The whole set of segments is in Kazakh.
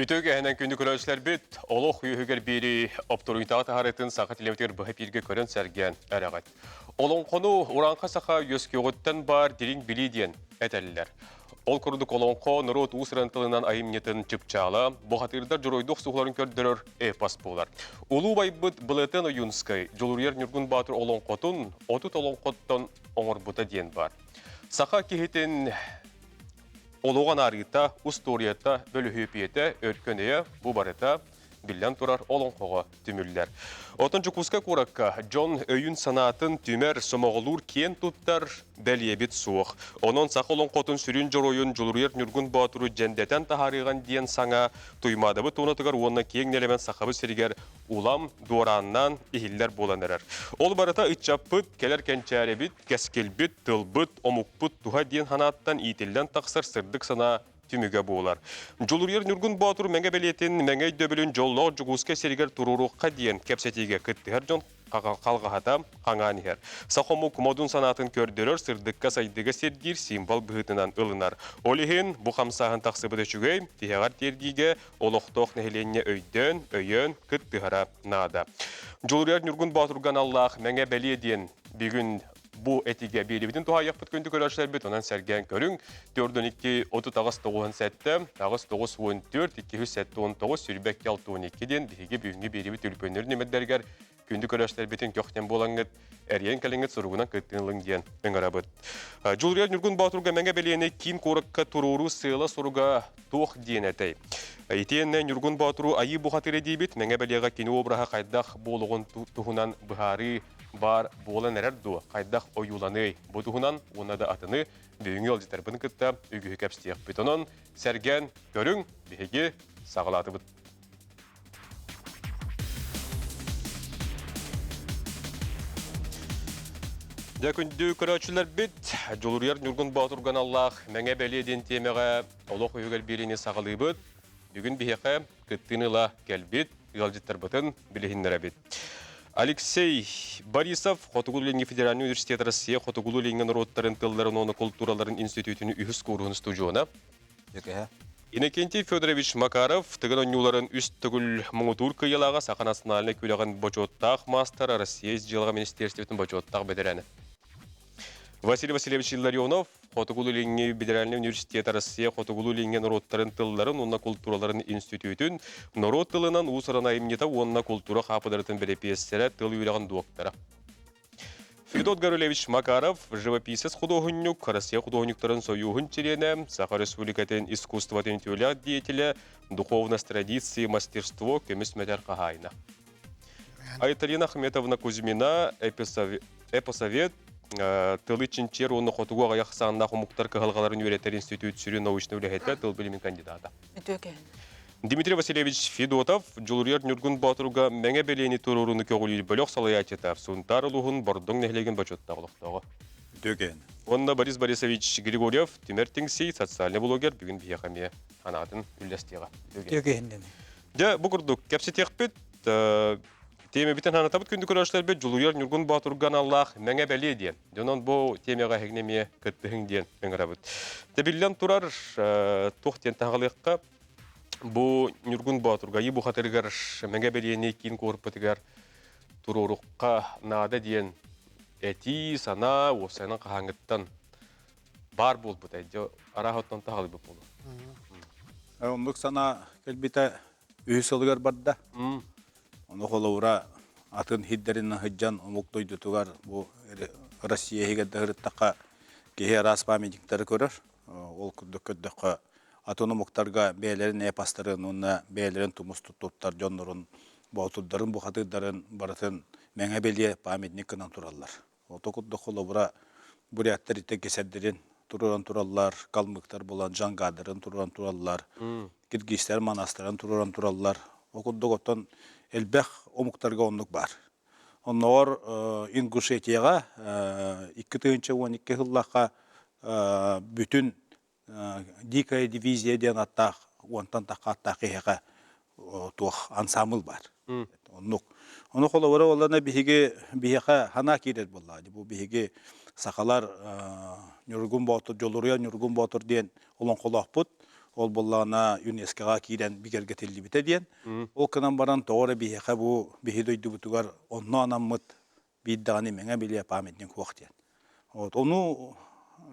Ütüge hemen günlük ölçüler bit, oluq yühüger biri optoruitağı taharetın sağa televizyonda bu hep irge körün sergen eragat. Olun konu uranqa sağa yösküğütten bar dirin bili diyen eteliler. Ol kuruduk olonqo nurut usrantılından ayım netin çıpçağla, bu hatırda juroyduk suğların kördürür e-pas bolar. Ulu baybıt bılatın oyunskay, joluriyer nürgün batır olonqotun, otut olonqotton oңор buta diyen bar. Sağa kihitin Oluğan arıta, ustoriyata, bölühüpiyete, örköneye, bu barata, billen turar olon koğa tümüller. Otuncu kuska kurakka, John öyün sanatın tümer somoğulur kien tuttar beliyebit soğuk. Onun saq olon kotun sürün joroyun joluryer nürgün baturu jendeten taharıgan diyen sana tuymadabı tonatıgar uonna kien nelemen saqabı siriger ulam duarannan ihiller bolanerer. Ol barata itçapıt, keler kençarebit, keskelbit, tılbıt, omukput, tuha diyen hanattan itilden taqsar sırdık sana tümüge boğular. Joluryer nürgün batur menge beliyetin, menge döbülün jollo juguske seriger tururuqqa diyen kepsetige kıttıher jon qalğahata qanganiher. Saqomuk modun sanatın kördürür sırdıkka saydıga sergir simbol bıhıtından ılınar. Olihin bu xamsahın taqsıbı da çügey, tihegar tergige oloqtoq nehilenye öyön kıttıhara nada. Joluryer nürgün baturgan Allah menge beliyedin bugün bu etige biribidin tuha yapıt gündük ölçüler bit onan sergen körün 4-2 30 ağız 97 ağız 94 279 sürбек yal 12'den dihige büyüngü biribit ülpönlerin nemedderger gündük ölçüler bitin kökten bolangıt eriyen kalengit sorugunan kıttınlığın diyen öngörabıt. Joluriyer nürgün baturga menge beliyene kin korakka tururu sığla soruga tuğ diyen etey. Итиеннен Юргун Батуру айы бухатыр edibit, меңе белеға кені обраға қайдақ болуғын тұхынан бұхары бар болан әрерду, қайдақ ойуланы бұ тұхынан, оны да атыны бүйіңі алжытар бұн күтті үгі кәпстияқ бітонын, сәрген көрің бейге сағылаты бұд. Дәкүнді көрәтшілер бит, Жолурияр Юргун Батурган Аллах меңе беледен темеға олық үйгер беріне сағылы бұд, Бүгін бейеқі күттініла кәлбет, ғалжеттар бұтын білігіндері бет. Алексей Борисов, Хотугулу-Ленге Федеральный университет Россия, Хотугулу-Ленге народтарын тылларын, оны культураларын институтыны үйіз көруғын студионы. Иннокентий Федорович Макаров, тығын онюларын үст түгіл мұңытур күйелаға сақан астаналіне көйлеген бочоттақ мастер Россия жылға министерстветін бочоттақ бедерәні. Василий Васильевич Илларионов, Хотугулу-Ленге Федеральный университет Россия, Хотугулу-Ленге народтарын тылларын, онна культураларын институтын, народ тылынан усырана имнета, онна культура қапыдырытын берепесері тыл үйреген доктора. Федот Гарулевич Макаров, живописец художник, Россия художниктарын союғын черене, Саха Республикатын искусствотын тюля деятеля, духовность традиции, мастерство, кемес мәдер қағайна. Айталина Ахметовна Кузьмина, эпосовет, Тылычин чер оны хотуға ғаяқ сағында құмықтар қығылғаларын үйретер институт сүрі научны үліхетті тыл білімін кандидата. Дмитрий Васильевич Федотов, Жолурияр Нюргун Батыруға мәңе белені тұруруны көгілі бөлік салаятетар, сұнтар ұлығын бұрдың нәхілеген бачотта құлықтағы. Онна Борис Борисович Григорьев, Тимертингсей, социальный блогер, бүгін бияқаме анатын үлләстеға. Бұл күрдік кәпсі текпет, Теме битен хана табыт күндү көрөшлөр бет Жолурияр Нургун Батурган Аллах меңе беле диен. Жонон бу темага хегнеме кыттыгын диен меңрабыт. Тебиллен турар тохтен тагылыкка бу Нургун Батурга бу хатыргар меңе белене кин корпотыгар турурукка нада диен эти сана осанын кахаңыттан бар болбут айдо арахаттан тагылып болду. Ондук сана келбите үйсөлгөр барда. Оны қолауыра атын хиддерін хыджан омуктойды тугар бұл Россия хегеді ғырыттаққа кейі рас памятниктері көрір. Ол күдді-күдді атын омуктарға бәйлерін эпастарын, онына бәйлерін тұмыс тұттар, жонларын, баутылдарын, бұқатыдарын барытын мәңе бәле памятникінен тұралар. Оты күдді қолауыра буряттар итте кесердерін тұрыран тұралар, қалмықтар болан жаңғадырын тұрыран тұралар, киргизстер манастырын тұрыран тұралар. Окуддук оттон элбэх омуктарга оннук бар. Онноор Ингушетияга 2-12 жыллакка бүтүн дикая дивизия ден аттак, онтан такка аттакыга тух ансамбл бар. Оннук. Оны колобора оларна биһиге хана кирет болла. Бу биһиге сакалар Нургун Батыр, Жолурия Нургун Батыр ден олон колакпут. ол боллағына ЮНЕСКО-ға кирен бигерге телли бите диен. Ол кынан баран тоғыры бейеқа бұ бейдойды бұтығар онны анаммыт бейддағаны мәңе біле памятник уақ диен. Оны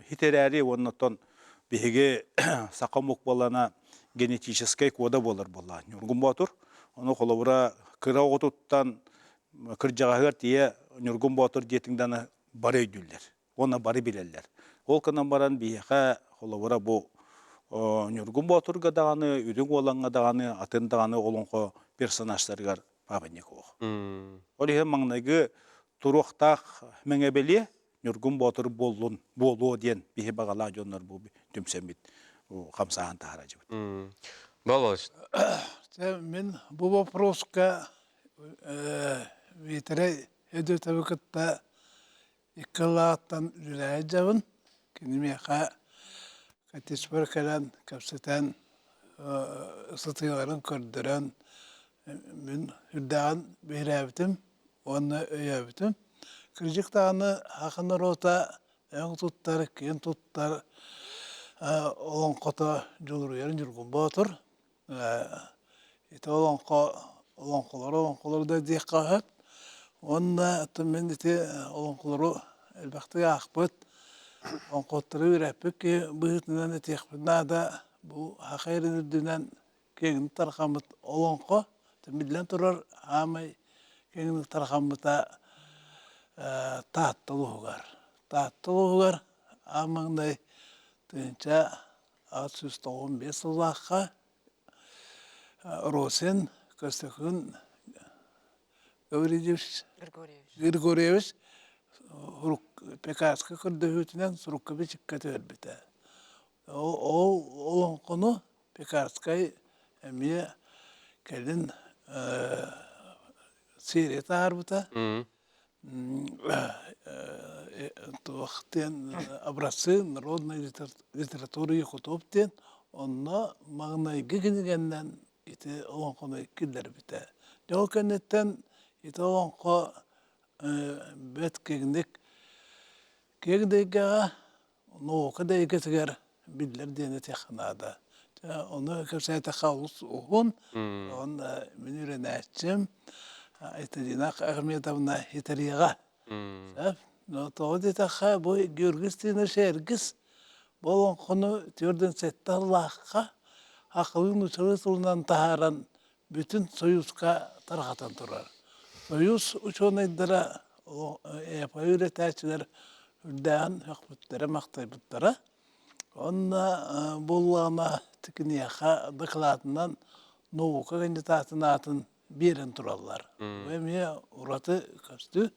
хитерәрі оннаттан бейге сақамық болана генетический кода болар болла. Нюргун батыр, оны қолабыра кыра оғытуттан кыржағағыр тие Нюргун батыр детіңданы бары өйділдер. Оны бары білелер. Ол кынан баран бейеқа қолабыра бұл Нюргун батырға дағаны, үйдің оланға дағаны, атын дағаны олонқо персонажтарғар памятник оғы. Ол ең маңнайғы тұруқтақ мәңе беле Нюргун батыр болу ден бейе бағала жонлар бұл түмсембет қамсаған тағара жібіт. Балаш. Мен бұл вопроска ветері өді табықытта иккалааттан жүрәй жабын. Кенемеға кәтеспір кәлін көпсетен ысытыларын көрдірін мен үрдіған бейрәбітім, оны өйәбітім. Кіржіктағаны хақын рота өң тұттар, кен тұттар олон қота жылыруерін жүргін батыр. Ете олонқолар да дейк қағып. Онна мен ете олонқолару әлбәқті ақпыт. Олонқоттары өрәппік ке бұғытынан етекпінна да бұл хақайрын үрдінен кеңін тарқамыт олонқо. Тәмедлен тұрар амай кеңін тарқамыта тааттылығығар. Тааттылығығар амаңдай түйінчә 615 ұлаққа Росин Костюхын Григорьевич Пекарска күрді сұрыққа бечікке төлбіті. Ол оңқыны Пекарскай әме кәлін сейрет арбыта. Туақтен образцы народной литературы хутоптен, онна мағынайғы кенегеннен ити оңқыны кілдер біті. Жол кәнеттен ити оңқы бәт кегіндегіға науқы дәйгетігер білдер дені текінады. Оны көпсәйті қаулыс ұғын, оны мен үрен әтчім, Айтадинақ Ахметовна Хитарияға. Тоғы детаққа бұл Георгистина Шергіз болын құны түрден сәтті Аллахқа ақылын ұшырысылынан тағаран бүтін союзға тарқатан тұрар. Союз ұшонайдыра әпа үйретәчілер үрдән өқпіттері мақтай бұттары. Онна болғана тікінеяқа дықылатынан науқа кандидатын атын берін тұралар. Өме ұраты көсті.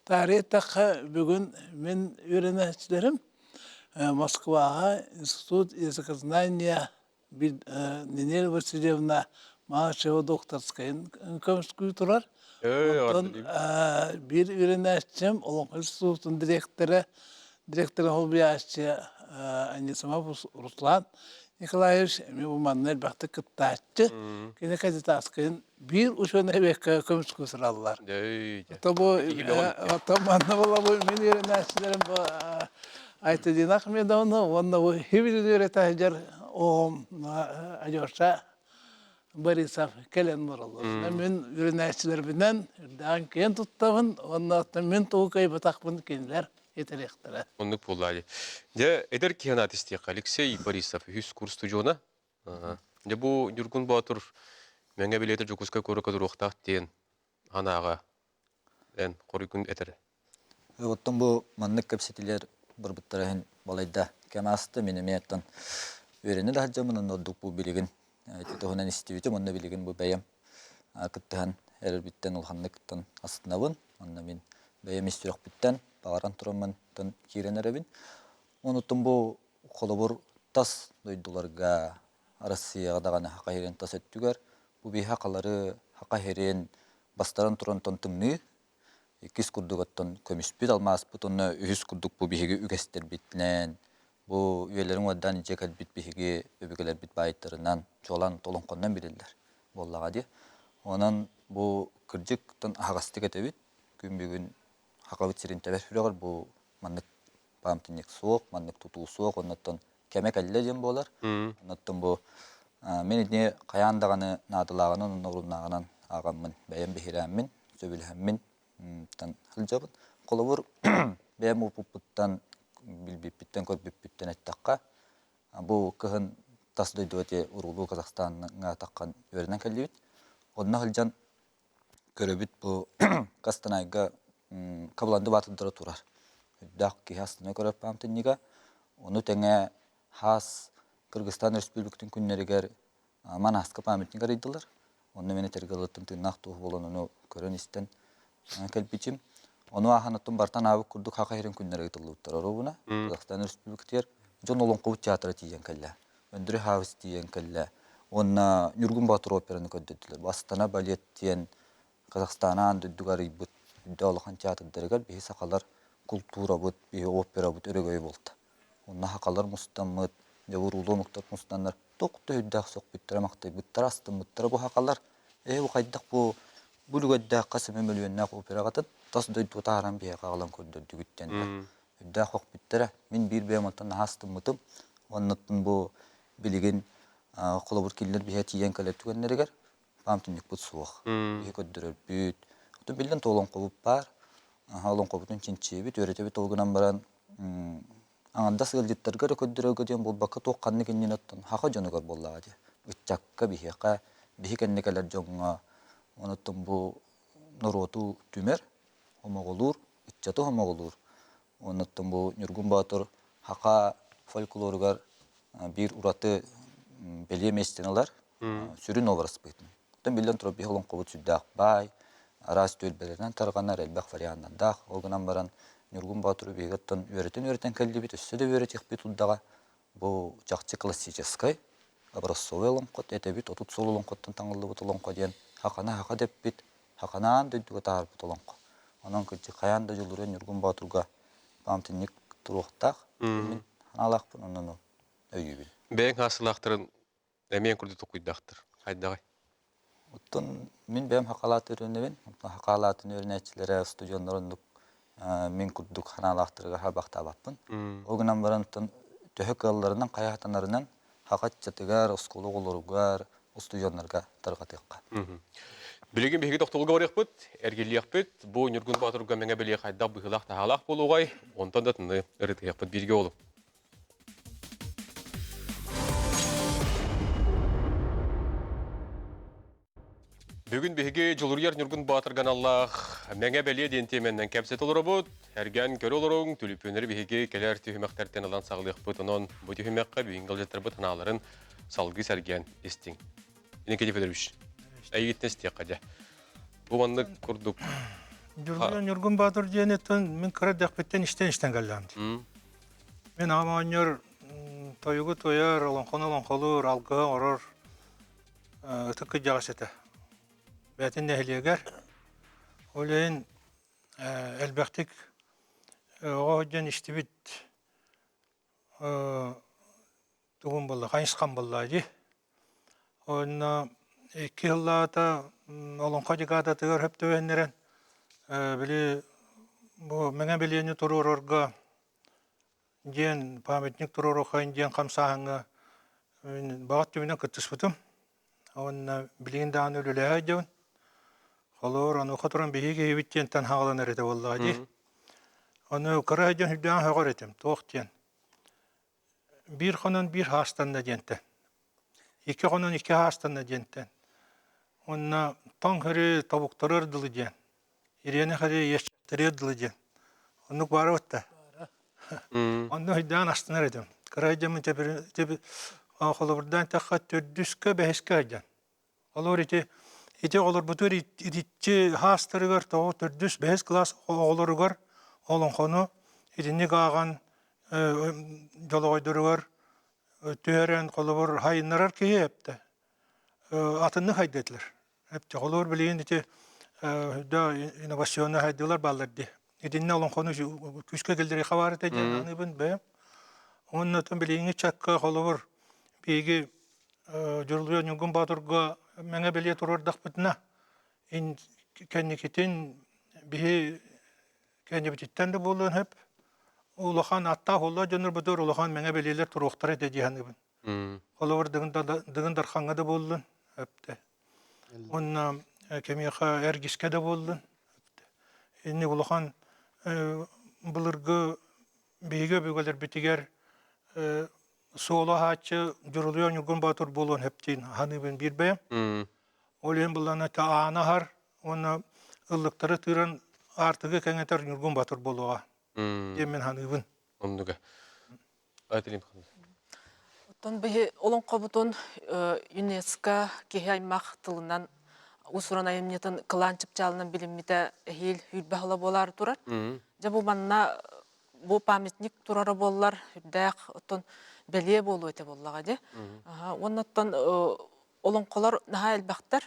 Тарихтаққа бүгін мен үйренәчілерім Москваға институт языкознания Нинель Васильевна Малышева докторскайын көміскүй тұрар. Bir үйренәчім, олың институтын директоры Холбияшчы Анисимов Руслан Николаевич, мен бұманын әлбәқті күттәтчі, кені кәдетаскайын bir ұшын әбекке көміскүй сұралылар. Отоманны бола бұл мен үйренәчілерім Айтадин Ахмедовны, онда бұл хибілін үйретәжер оғым Ажорша Борисов кәлен бұрылыр. Мен үйренәчілер бінен үрдән кен тұттамын, онда мен тұғықай бұтақпын кенілер етелектірі. Онлық болады. Эдер киянат істейік Алексей Борисов, үз курс тұжуына. Бұл Нюргун Батыр мәңе білеті жүкізгі көрі көдір оқтақ дейін анаға қоры күн әтірі. Оттан бұл маннық көпсетілер бір бұттарағын балайда кәмасты менеме аттан өрені де хаджамынан ордық бұл білігін. Тұғынан істеуіті мұнда білігін бұл бәйім. Күттіған әрір біттен ұлғанлықтан астынабын. Онда мен бәйім істірек біттен бағаран тұрамын кейрен әрәбін. Оныттан бұл қолыбыр тас дойдыларға Россияға дағаны хақа херен тас өттігер. Бұл бей хақалары хақа херен бастаран тұрантан тыңны. Кис күрдігаттан көміспет алмаспыт. Оны үйіз күрдік бұл бейге үгестер бітлен. Бұл үйелерін одан жекәл бит бейге өбігелер бит байыттарынан жолан толыңқоннан білелер. Боллаға де. Онан бұл кіржіктен ағасты кетебет. Күн бүгін хақа өтсерін тәбәр хүрегір бұл маннық памтынек соқ, маннық тұтуы соқ. Оннаттан кеме кәлле дем болар. Оныттым бу мен идне каяндаганы надылаганы нуруннагынан агаммын, бәйем бехираммын, сөбүлһәммин, тан хылжабын. Колобур бәйем упуттан билбиттен көрбүттен аттакка. Бу кыһын тас дойдуте урулу Казахстанга таккан өрнән кәллибит. Онна хылжан көрөбүт бу Кастанайга кабыланды батындыра турар. Дак ки хастына көрөп памтыннига. Оны теңе хас Кыргызстан Республикатын күннәрегәр Манаска памятник арыйдылар. Онны менә тергелеттен тыннак тух болону көрөн истен кәлбичим. Оны аханаттын бартан абы курдук хакайрын күннәрегә тылыптыр оруна. Казакстан Республикатыр жон олон кубут театры тиен кәллә. Өндүрү хаус тиен кәллә. Онна Нургун Батыр операны көддөтүлөр. Бастана балет тиен Казакстанан дүдүгары бут дәлхан театрдыргар бе сакалар культура бут, бе опера бут өрөгөй болду. Онна хакалар мустаммыт, жабурулуу муктар мустандар токту үддак сок биттирамактай буттар астым буттар бу хакалар. Бу кайдак бу бүлгөддө касым мөлүннак операгатын тас дойду таран бе кагалан көрдөдүгүттен. Үддак сок биттера мен бир бемонтан астым мутум. Оннуттун бу билигин колобур киллер бе тиен калеттүгөннөргөр памтынник бут суак. Бе көддөрөр бүт. Ту билден толон кобуп бар. Халон кобутун чинчебит өрөтөбүт олгунан баран аңда сылжыттарга көддөрөгө ден болбакка токканны кенненеттен хака жонугар боллагы. Үчакка бихека бихекеннекелер жоңга онуттун бу нороту түмер омоголур, үччаты омоголур. Онуттун бу Нургун Батыр хака фольклоргар бир ураты беле местенелер сүрүн образ бетин. Тен билден туруп бихолон кобут сүддак бай арас төлбелерден тарганар элбак вариантынан дах олгунан баран Нургун Батыр бегеттен өрөтөн калдыбит өссө да өрөтөк бит уддага бу жакчы классический образцовый ломкот этебит отут солу ломкоттон таңылды бутолонко ден хакана хака деп бит хаканан дөйдүгө таар бутолонко анан кычы каянда жолуру Нургун Батырга памтынник туруктак мен аналакпын онун өйүбүн Бәң хасылақтырын әмен күрді тұқыйдақтыр. Қайдағай? Оттон мен бәм хакалат өрөнөбүн. Хакалатын өрнөчүлөрү студиондорунук мен күрдүк ханалактырга хабакта баппын. Огунан барантын төһөк алларынан каятанарынан хакатчатыгар, оскологолоргар, студиондарга таргатыкка. Билеген беги тоқтолга барық бұд, әргелияқ бұд, бұл Нургун Батырға мәңе біле қайдақ бұғылақ тағалақ болуғай, онтан да тыны ұрытығық бұд бірге олып. Бүгін беге жолырияр Нургун Батырған Аллах мәңе біле дентеменнен кәпсет олыры бұд, әрген көрі олырың түліпөнері беге келер түйімәқтерден алан сағылық бұд, онын бұл түйімәққа бүйін ғалжеттір бұд ханаларын салғы сәрген естің. Ені кәде федербіш? Әйгеттен істе қаде. Бұл манны күрдік. Нургун Батыр дейінеттен мен қырадақ беттен іштен кәлләмді. Мен аманер тойығы тойар, олонқолыр, алғы орыр, үтікі жағас еті. Бәтін нәхілегер. Олайын әлбәқтік оғадан ішті бит тұғын болды, қайынсқан болды. Онына 2 yıllarda olonqa jigada tığır hep tövenleren bili bu mene biliyeni tururorga diyen pametnik tururokayın diyen kamsahanga bağıt tübüne kıttıspıtım. Onna biliyin dağın ölüleğe diyen. Olur onu katuran bihi geyibit diyen tan hağlanır ete vallahi. Onu kıra diyen hüdden hağır etim, toğ diyen. Bir konun bir hastanla diyenten. 2 konun 2 hastanla diyenten. Onna tan hırı tavuktarır dılı diyen. İriyene hırı yeştırır dılı diyen. Onu var ötte. Onu hüdden hastanlar edim. Kıra diyen tebi ağalı buradan takhat tördüske beheske diyen. Olur iti olur butur iti hastırıgar tağı tördüs behes klas olurgar. Olun konu idinlik ağan jolu oydurugar. Tüheren kolubur hayınlarar ki hepte. Atını haydetler. Hepte kolubur bileyin iti da inovasyonu haydılar ballardı. İdinne olun konu küske geldiri xabaret edin anıbın beyim. Onun için bileyin çakka kolubur beygi juruluyor Nurgун Батырга mene bilye turur dağpıtına. İn kendi kitin bihi kendi bititten de bulun hep. улахан атта холла жонор бутур улахан меңе белелер туруктар эте диханыбын. Холовар дыгын дарханга да болдун. Öpte. Onunla kemiyaha ergiske de boldun. Inni ulahan bulurgu beyge bügeler bitiger soğula haçı juruluyor yurgun batur bolon heptin hanıbın bir beyem. Olen bulana ta anahar ona ıllıkları tıran artığı kengeter yurgun batur boluğa. Demin hanıbın. Onduga. Aytылайын. Тон бихи олон қобутун ЮНЕСКО кеһи аймақ тылынан усуран айымнетін кыланчып жалынан билиммите хил хүрбахала болар турар. Жа бу манна бу памятник турары боллар хүрдәк тон беле болу эте боллага де. Оннаттан олонқолар наха элбақтар,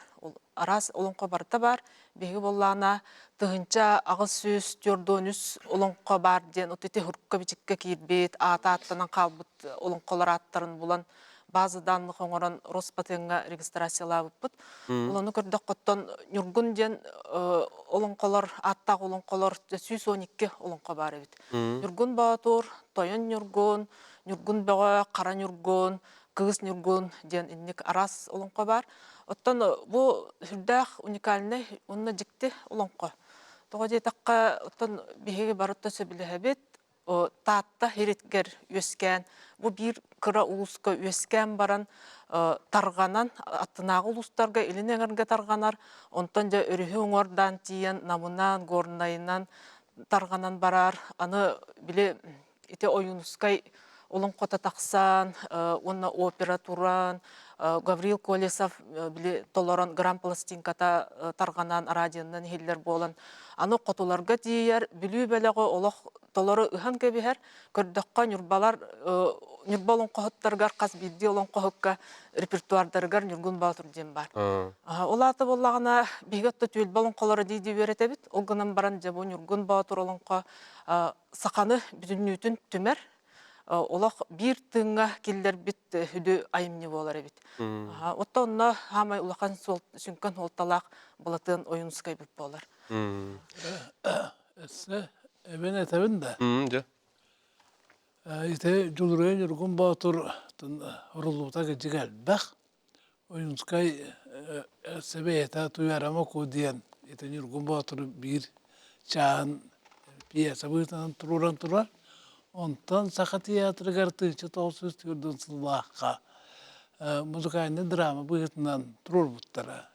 арас олонқо барта бар, беги боллана тыгынча агыс сөз жордонус олонқо бар ден отете хуркка бичикке кирбет, ата аттанан калбыт олонқолар аттарын булан базы данлык оңорон Роспатенга регистрациялабыппыт. Уланы көрдөк коттон Нюргун ден олонқолар, аттак олонқолар 112 олонқо бар бит. Нюргун Батур, Тойон Нюргун, Нюргун Бага, Кара Нюргун, Кыгыз Нюргун ден инник арас олонқо бар. Оттон бу хүрдәк уникальный, онна жикти олонқо. Тога жетакка оттон биһиги барытта сөбилэбит, таатта хереткер өскән, бу бир кыра улуска өскән баран тарганан аттынагы улустарга илинеңерге тарганар, онтон жа өрүхү оңордан тиен намынан горнайынан тарганан барар, аны биле ите оюнускай олонқота тақсан, онна опера туран, Гаврил Колесов биле толорон грам пластинката тарганан радионан хиллер болан. Аны котуларга тиер, билүү белего олох толору ыхан кебихер, көрдөкка нюрбалар, нюрбалон кохоттаргар кас бидди олон кохокка репертуардаргар Нюргун Батур ден бар. Олаты боллагана бигетте түйөл балон колору дейди беретебит, олгынан баран жабу Нюргун Батур олонко саканы бүтүнүтүн түмер, олақ бир тыңға келдер бит хүді айымне болар бит. Отта онна хамай улақан сүнкен олталақ болатын ойынскай бүп болар. Эссе эбен этебин да. Жа. Ите Жулурен Нюргун Батур урулута гежигел бах. Oyunskay sebeyeta tuyarama kodiyen. Ite Nurgun Batur bir çağın piyasa buyutan turar. Ondan saka tiyatro gartınca tolsuz türdün sılvaqqa. Muzikayını drama buyutan turur buttara.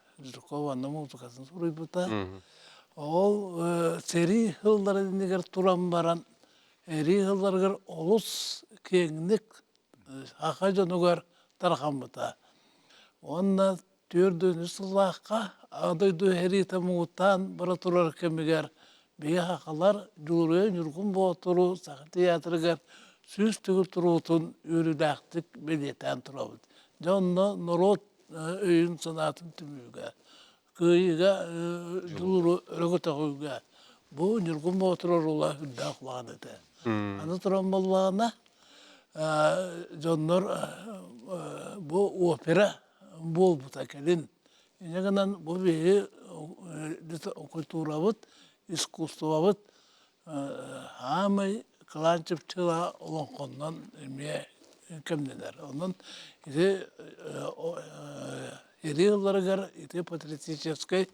Kovanın muzikasını soruy butta. O seri hılları dinleger turan baran. Eri hıllargar olus kenglik haka jonugar tarxan butta. Onda türdün sılvaqqa adaydı herita muğutan bara turar kemiger. Bege hakalar Juluren Nurgun Baturu saka tiyatrogar süz tügür turutun ürüdaktik beliyeten turabıd. Jonna norot öyün sanatın tümüge. Kıyıga Juluru örgüte koyuga. Bu Nurgun Baturu ola hüddak lanete. Anı turan ballağına jonlar bu opera bol butakelin. Yine bu bege kulturabıd. İskustuvabıt hamay kılançıp çıla olan konudan emniye kemneler. Ondan ite eri yılları gar ite patriotiskay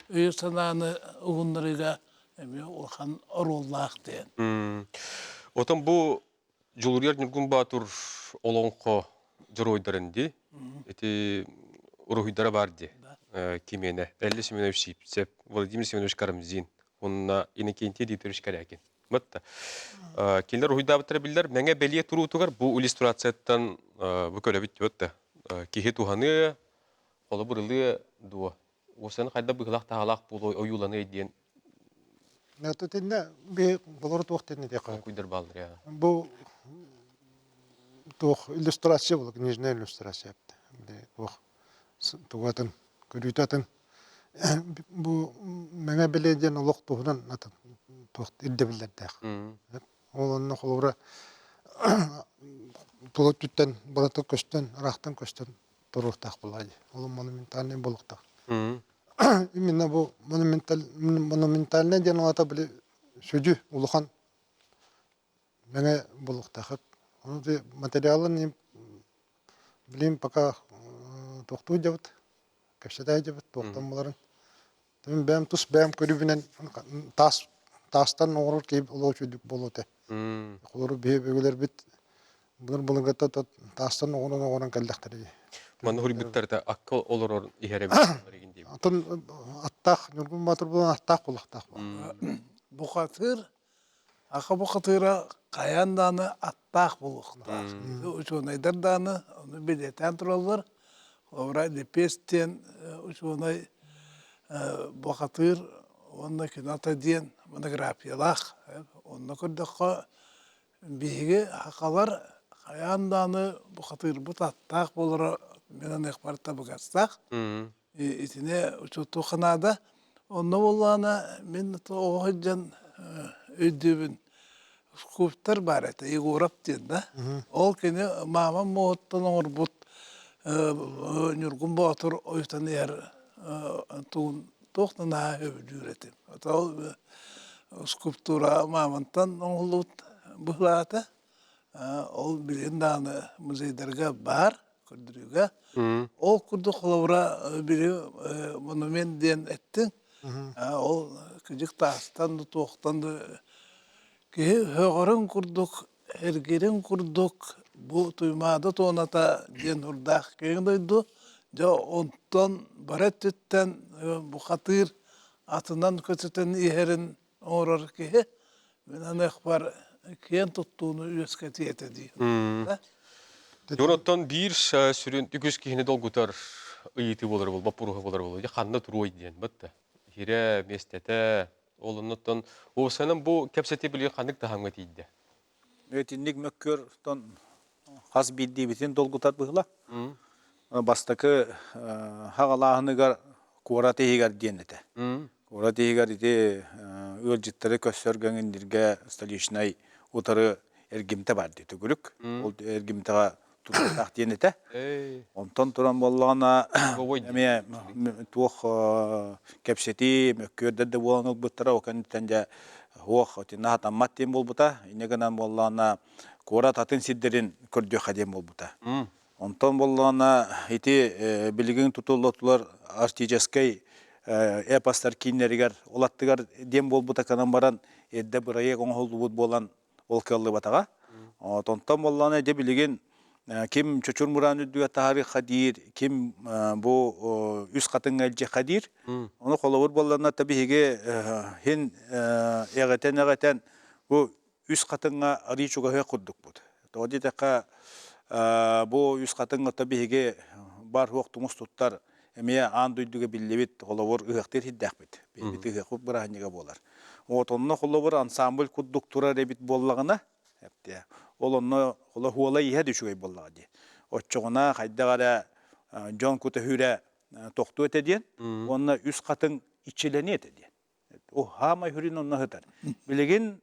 öy sanağını uğunlarıyla emniye olkan orullaq diyen. Otan bu Juluren Nurgun Batur olonqo joroydarındı. Eti uruhidara bardı. Kimene 50 Semyonovich Sipsep, Vladimir Semyonovich Karamzin. Onunla inekenti ditörüş karakin. Matta. Kinler uyda bitirebilirler. Menge beliye turu tugar bu illüstrasyondan bu köle bitti matta. Kihe tuhanı ola burulu duo. O sen kayda bıhlak tahalak bulu oyulanı diyen. Ne tutunda bir bulur tuğteni de koy. Kuydur baldır ya. Bu tuğ illüstrasyon bu, nijne illüstrasyon yaptı. Bu tuğatın, körütatın. Bu mene belediyen oluk tuğdan atın tuğt ildebilirler de. Olanın kolura tuğut tütten, baratı köşten, arahtan köşten tururtak bulaydı. Olan monumentalne buluktak. Imенно bu monumentalne diyen olata bile sözü ulukan Меңе булуктахып. Onu da материалын билим пока тоқтуу жабыт. Кепсетай жабыт тоқтан буларын. Тем бәм тус бәм көрүбүнен тастан оңрор кейп олочудук болоте. Колору бебегелер бит булар булгата тастан оңрон калдактыр. Маны хурбуттарда акыл олорор ихеребин дейм. Атын аттак нургун батыр булан аттак булактак. Бухатыр, ақа бухатыра қаянданы аттақ болуқта. Учонайдар даны, оны билетен тұралар. Ора депестен, учонай бухатыр, онна кината ден монографиялақ. Онна көрдіққа биге ақалар қаянданы бухатыр бұт аттақ болура менен экпарта бұғастақ. Итіне учутту қанада. Онна боллана мен оғыджан өйдебін скульптор бар это, Егоров ден, да? Ол кені мама моғыттан оңыр бұт нүргін батыр ойттан ер туын тоқтана өбіл үйретім. Ол скульптура мамантан оңылуыт бұлаты. Ол білен даны музейдерге бар, көрдіріге. Ол күрді қолауыра білі монумент ден әттің. Ол күжік тастан тоқтан högörün kurduk, ergerin kurduk, bu tuymada tonata den hurdak keyin doydu. Ja ondan baret tütten bu hatır atından kötüten iherin orar ki menen ekbar keyin tuttuğunu üsketiyet ediyor. Jonathan bir sürün tüküs kihine dolgutar ıyıtı bolar bol, bapuruha bolar bol. Ya kanna turuy diyen batta. Hire mestete olunuttan o senin bu kepseti biliyor kanık da hangi tiydi. Ötinlik mökkör ton has bildiği bitin dolgutat bıhla. Bastakı hağalahını kuvarate higar diyenete. Kuvarate higar ite ölcitleri kösörgönündirge stolişnay utarı ergimte var dedi gülük. Ol ergimte tutak diyenete. Ondan turan bollana eme tuğ kepseti mökkörde de bolanık bıtıra o kanıtınca hoğ otina hatammat diyen bol buta. İnegenan bollana kuvarat atın sidderin kördüğü kadem bol buta. Ondan bollana iti bilgin tutulatular artijeskay epastar kinlerigar olattıgar diyen bol buta kanan baran edde buraya konholdu bolan olkallı bataga. Ondan bollana de bilgin kim çoçur muran üddüge tarih hadir, kim bu üst katın elce hadir, onu kolavur bollana tabi hege hin eğeten bu üst katına arı çugahe kurduk bu. Todi taka bu üst katına tabi hege bar hoqtumuz tuttar, emeye an duyduge billebit kolavur ıhaktir hiddek bit. Bit ıhakut bırahaniga bolar. Otonuna kolavur ansambl kurduk tura rebit bollağına, hep diye. Olonno ola huala ihe düşügey bolladı. Oççoğuna haydagara John Kutahüre toxtu etediyen, onna üst katın içileni etediyen. O hama hürin onna hıtar. Bilegin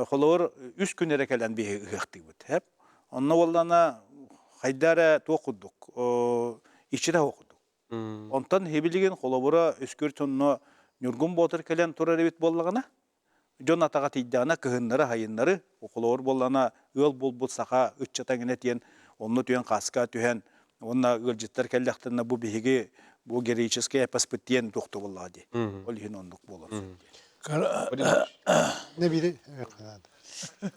kolor üst günere kelen bir hıhtık bit. Hep onna ollana haydara toxuduk, içire okuduk. Ondan hebiligin kolobura üskürtünno nürgün botur kelen turar evit bollağına, John atagat iddiana kıhınları, hayınları, okulor bollana ıl bul sağa ıççatan etiyen, onu tüyen kaska tüyen, onna ılcıtlar kellektirine bu bihigi, bu geriyçeske paspıtiyen toxtu bolladı. Olihin onduk bolur. Ne biri?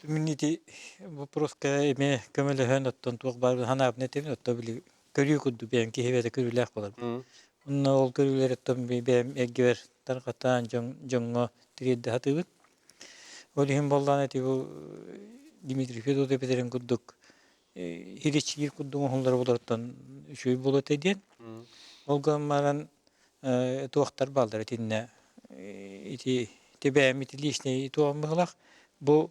Miniti вопроска эме көмөлөһөн оттон тук бар ханап нетем отто били көрүү кудду бен ки хевете көрүлөк болот. Унна ол көрүлөр оттон бем эггер таркатан жоңго тирде хатыбыт. Олихим болдан эти бу Дмитрий Федотов петерен куддук хиричир куддуң холлар болоттон шүй болот эден. Ол гаммаран туактар балдар этинне ити тебем ити лишний туам быглак. Бу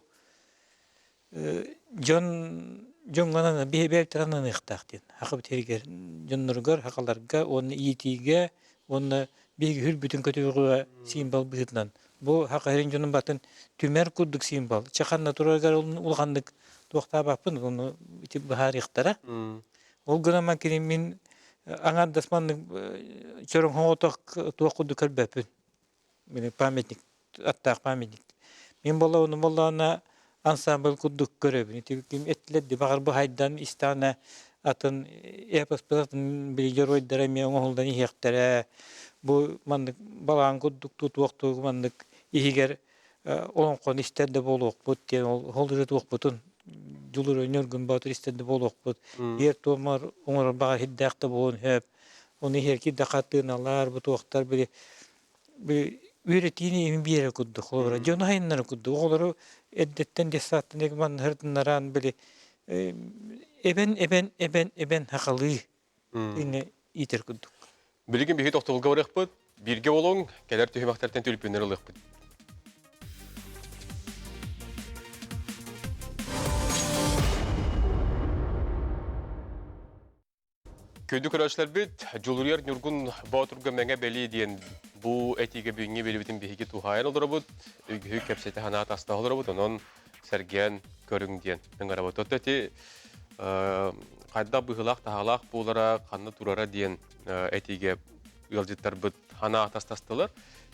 Жоңгана бебек таранан ыктактын. Хакып тергер жонноргор хакаларга оны итиге оны беги хүр бүтүн көтөгө символ бытынан. Бу хакырын жонун батын түмер куддук символ. Чаканна тураргар улгандык токта баппын, оны итип бахар ыктара. Ол гана макин мен аңа дасмандык чорон хоток токудук кырбаппын. Мен памятник, аттак памятник. Мен болону боллана ансамбль куддук көрөбүн. Ким этледди багыр бу хайдан истана атын эпоспатын билгер ойдара мен оңолдан ихтере. Бу мандык балаң куддук тутукту мандык игер оңкон истеде болук бут ден холдырыт бутун жулур өнөргүн батыр истеде болук бут. Ер томар оңор бага хиддакта болун хеп. Оны херки дакатыналар бу токтар били üretini emin bir yere kuddu. Olara jona hayınları kuddu. Olara eddetten desatın ekman hırtınlaran bili eben hakalı yine iter kudduk. Bilgin bihi toktolga varıqpıt, birge olun, keler tühümaktartan tülüpünler ılıqpıt. Köydü kıraçlar bit, Juluriyar Nurgun Baturga menge beli diyen bu etige büyüğüne beli bitin bihigi tuhayan olur bud, hük kepsete hanat asla olur bud, onun sergen körün diyen. Ben araba tuttu kayda bıhılak tahalak bulara kanlı turara diyen etige yolcutlar bud hanat astastılar.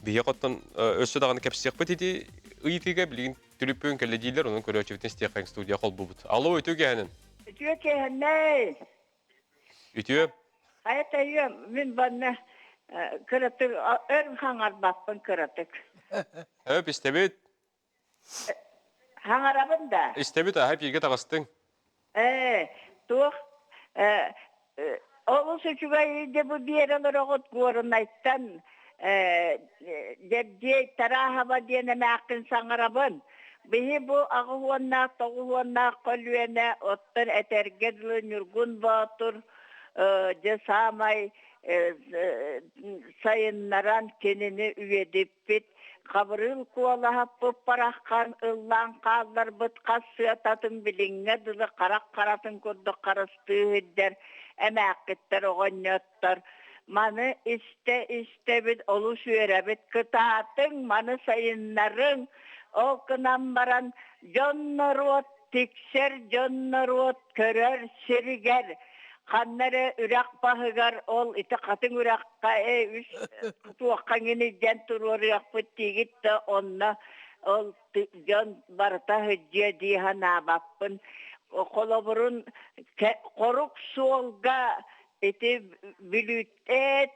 Bihi qottan össü dağını kepsiyek bit iti etige bilgin tülüpün kelle değiller, onun körüçevitin stiyakayın studiya kol bu bud. Alo, ötü gehenin. Ütüye keheney. Ütü. Hayat ayım, min bana kıratık, ön hangar bakpın kıratık. Hep istebit. Hangarabın da. İstebit hep yerge tağastın. Tuğ, oğul suçuga iyiydi bu diğer alır oğut gorunayttan, diye tarahaba diyene meakın sangarabın. Bihi bu ağıvanna, toğuvanna, kolüene, ottan etergedli, nürgun batur, cesamay sayınlaran kendini üyedip bit, kabrıl kuvalahap bu parakkan, ıllan kallar bıt kasıya tatın bilinge dılı karak karatın kurdu karıstığı hidder, emekkitler oğanyatlar. Manı iste bit oluş üyere bit, kıtaatın manı sayınların, o kınan baran, jonnaruot tikser, jonnaruot körer, sirger, Kanları ürak bahıgar ol, iti katın ürakka üç tuğakkan yine centur oraya pıttı gitti onna ol can barata hıcıya dihana bakpın. O kolaburun koruk suolga iti bilüt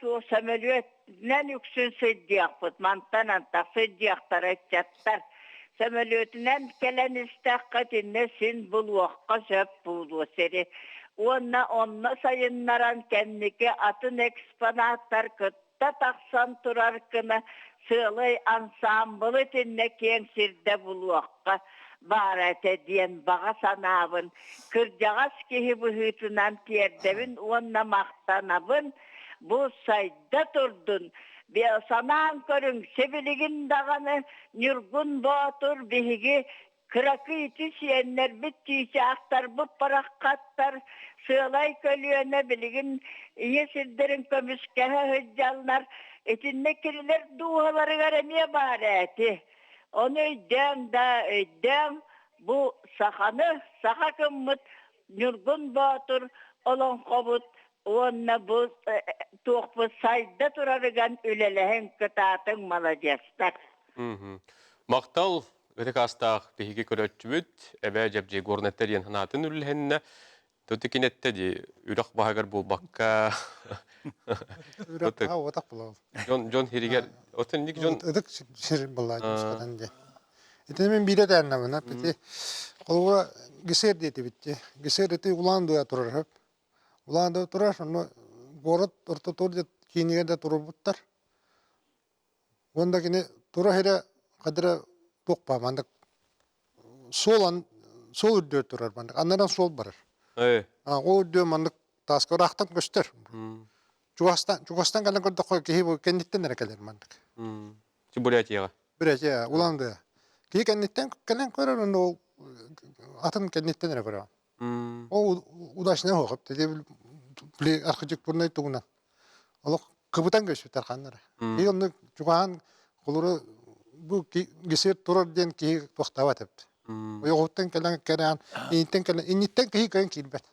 o samelüet nen yüksün sıddiyak pıt mantan antak sıddiyaktar etcattar. Samelüetinden kelen istakkatinne sin bulvakka söp buldu seri. Onna sayınlaran kendike atın eksponatlar kıtta taksan turar kına sığılay ansambılı tinne kensirde buluakka barat ediyen bağa sanabın kırcağız kihi bu hütünen tiyerdevin onna maktanabın bu sayda turdun bir sanan körün sebiligin dağını nürgun boğatur bihigi Kırakı itişiyenler bittiyse aktar bu parakkatlar sığılay kölüyene bilgin yesildirin kömüskehe hıccallar etinne kiriler duhaları veremeye bareti. Onu ödem bu sahanı sahakımmıt nürgun batur olan kobut onna bu tuğbu sayda turarıgan ülelehen kıtaatın malacastar. Maktal ötek astaq bihigi körötçübüt, ebe jebje gornetler yen hanatın ülhenne, tötekinette di, ürek bahagar bu bakka. Ürak ha otak bulav. John hiriger, otun nik John... Ödük şirin bulav muskadan diye. Ete men bire derna bana. Peki kolura giser diyeti bitti. Giser diyeti ulan doya turur hep. Ulan doya turar, onu gorot orta turdu kiniye de turur buttar. Ondakine tura here kadra tokpa mandak sol üddö turar mandak. Annadan sol barar. O üddö mandak taskı raktan göster. Çugastan kalan kadar koy ki bu kenditten nere gelir mandak. Çiburyatiyaga. Biraz ya ulan da. Ki kenditten kalan koyar onu atın kenditten nere koyar. O udaşına hoqıp dedi bile arkacık burnay tuğunan. Allah kıbıtan göçüter kanlara. Ki onu çugan koluru bu geser turar diyen ki toxtavat hep. O yoğuttan kalan karan initten ki kayan kilbet.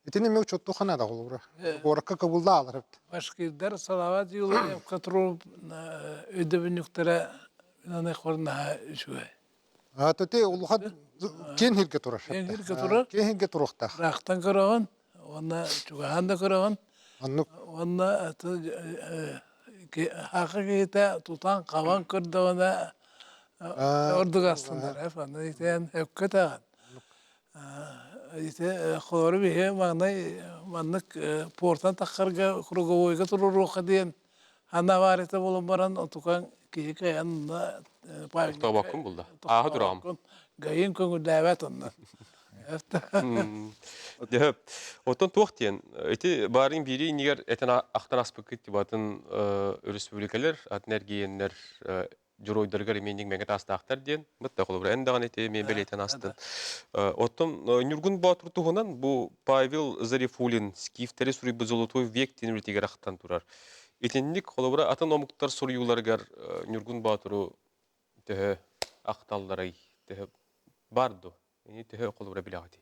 İtini mi çok toxana da koluru. Orakka kabulda alır hep. Başkirler salavat yolu katru ödevin yüklere inanı korna şuay. Ha tete uluhat кен хирге турар. Кен хирге турар. Кен хирге туруктах. Рахтан көрөгөн, онна чугахан да көрөгөн, Аннук онна хакы кейте тутан кабан көрдөгөнө ордук астындар, аны итен өккөтөгөн. Ите хоры бие маннык портан таккарга круговойга турурука диен ана бар ете болон баран отукан кийи каянна павел. Тобаккын булда. Ахы турагам. Гайын көңүлдәбәт онна. Дәһәп. Отон туактен. Эти барын бири нигер этен ахтан аспык тибатын республикалар, атнергиеннер журойдыргар менин меңе тастактар ден. Мытта кулубра эндаган эте мен белетен астын. Отон Нюргун Батур тугунан бу Павел Зарифулин скифтери сури золотой век тенүртигер ахтан турар. Этенник кулубра атын омуктар суруюларгар Нюргун Батуру тәһә ахталларай тәһә барды. Эни тәһә кулубра билагати.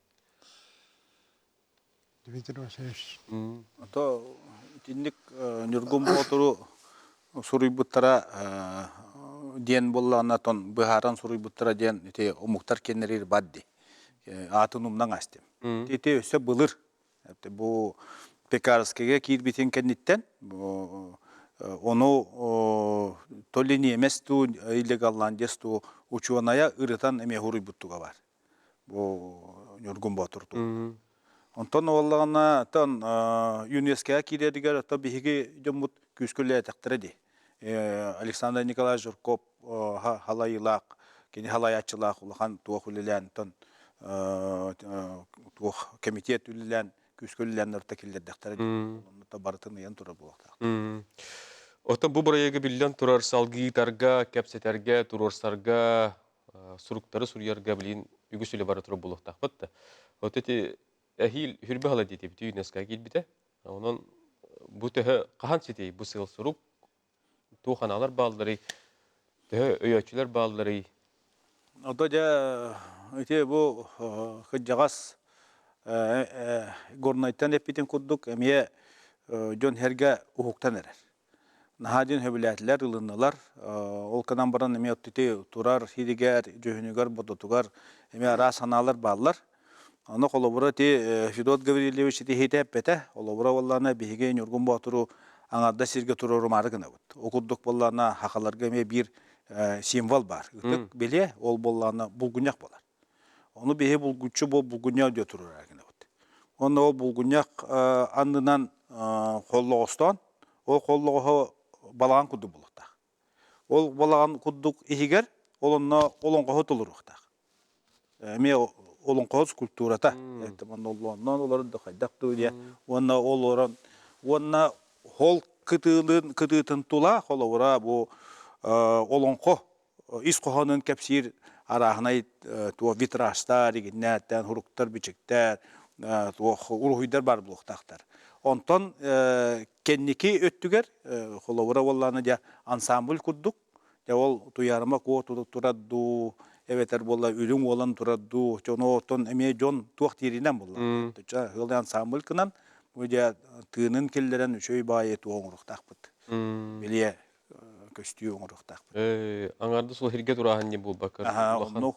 Дмитрий Васильевич. Ото тинник Нюргун Батуру суруйбуттара ден боллана тон быхаран суруйбуттара ден ите омуктар кеннерир бадди. Атынумнан астем. Тете өсө былыр. Бу Пекарскеге кирбитин кенниттен ону толлини эместу иллегалландесту учуаная ырытан эме хуруйбуттуга бар. Бу Нюргун Батурту. Онтон оллагана тон ЮНЕСКО киредигер то биһиги жоммут күскүлле тактырды. Александр Николаевич Журков халайылак, кени халаячылак улахан туохулелен тон туох комитет үлелен күскүллен ортакилдер тактырды. Онто бартын ян тура булакта. Отон бу проекты билен турар салгитарга, кепсетерге, турорсарга, суруктары сурьярга билин үгүсүле бара тура булакта. Бытта. Вот эти Эхил хүрбе хала дите бит ЮНЕСКО килбите. Онон бу төһө кахан ситей бу сыл сурук туханалар балдары, төһө өйөчүлөр балдары. Ото да ите бу хыджагас горнайтан эпитин курдук эмие жон херге ухуктан эрер. Нахадин хөбүләтләр ылыннылар, ол канан баран эмие оттите турар хиригер, жөһүнүгөр бодотугар эмие ара саналар баллар. Аны колобура те Федот Гаврилевич те хетеппете, олобура валлана биһиге Нюргун Батуру аңарда сирге туруру марыгына бут. Окуддук боллана хакаларга эме бир символ бар. Үтүк беле ол боллана булгуньяк болар. Оны биһи булгучу бол булгуньяк деп турурагына бут. Оны ол булгуньяк андынан коллогостон, ол коллого балаган куду булукта. Ол балаган куддук ихигер, олонно олонго толурукта. Эме олон қоз культурата. Оннан оларын да қайдақ дия. Онна олоран, онна хол кытытын тула, холовара бу олон қо, ис қоғанын кәпсир арағынай туа витражтар, егеннәттен, хуруктар, бичектер, урухуйдар бар бұлықтақтар. Онтан кеннеки өттігер, холовара оланы да ансамбль күрдік, ол туярыма ко турадду, эветер болла үлүң olan турадду, жонотон эме жон туак тиринен болла. Туча хылды ансамбль кынан, бу тыынын келлерен үшөй бай туоңуруктакпыт. Биле көстүү оңуруктакпыт. Аңарды сол хирге турахан не бул бакар.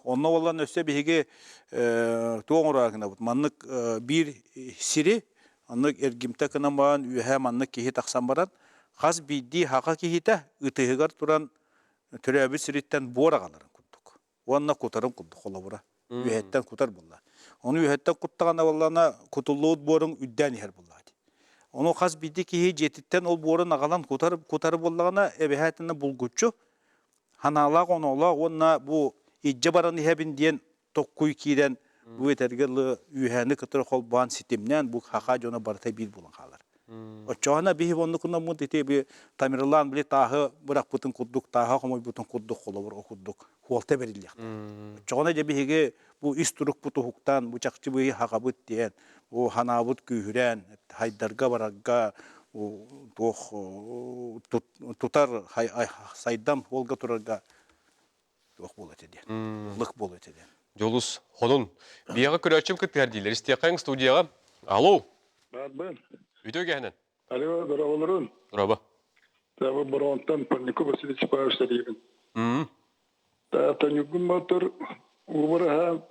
Онно боллан өсө биһиге туоңурагына бут. Маннык бир сири, аннык эргимте кынан баан үйһә маннык кихи таксан баран, хас бидди хака кихите ытыгар туран төрөбү сириттен борагаларын. Онна кутарын кудду холобура. Үйһеттен кутар булла. Оны үйһеттен куттаганда боллана кутуллуут борун үддән ихер буллады. Оны хас бидди ки жетиттен ол борун агалан кутар буллагана эбехәтенне булгучу ханалак онола онна бу иҗҗе баран ихебин диен токкуй киден бу этергеле үйһәне кытыр холбан системнән бу хака жона барта бир булган халар. Очона бихи вонну кунна мут ите би Тамирлан биле тахы бирак бутун куддук тахы хомой бутун куддук холобур окуддук холте берилек. Очона же бихиге бу истурук буту хуктан бу чакчы бу хакабыт диен бу ханабыт күйрен хайдарга барагга тох тутар сайдам холга турарга тох болот эди. Лык болот эди. Жолус хонун бияга көрөчүм кеттердилер. Истекаң студияга. Алло. Бадбын. Үйдөгенен. Алло, дөрөөлөрүн. Тураба. Табы бронтан Паннико Васильевич Павлович. Та Нюргун Батур убыраха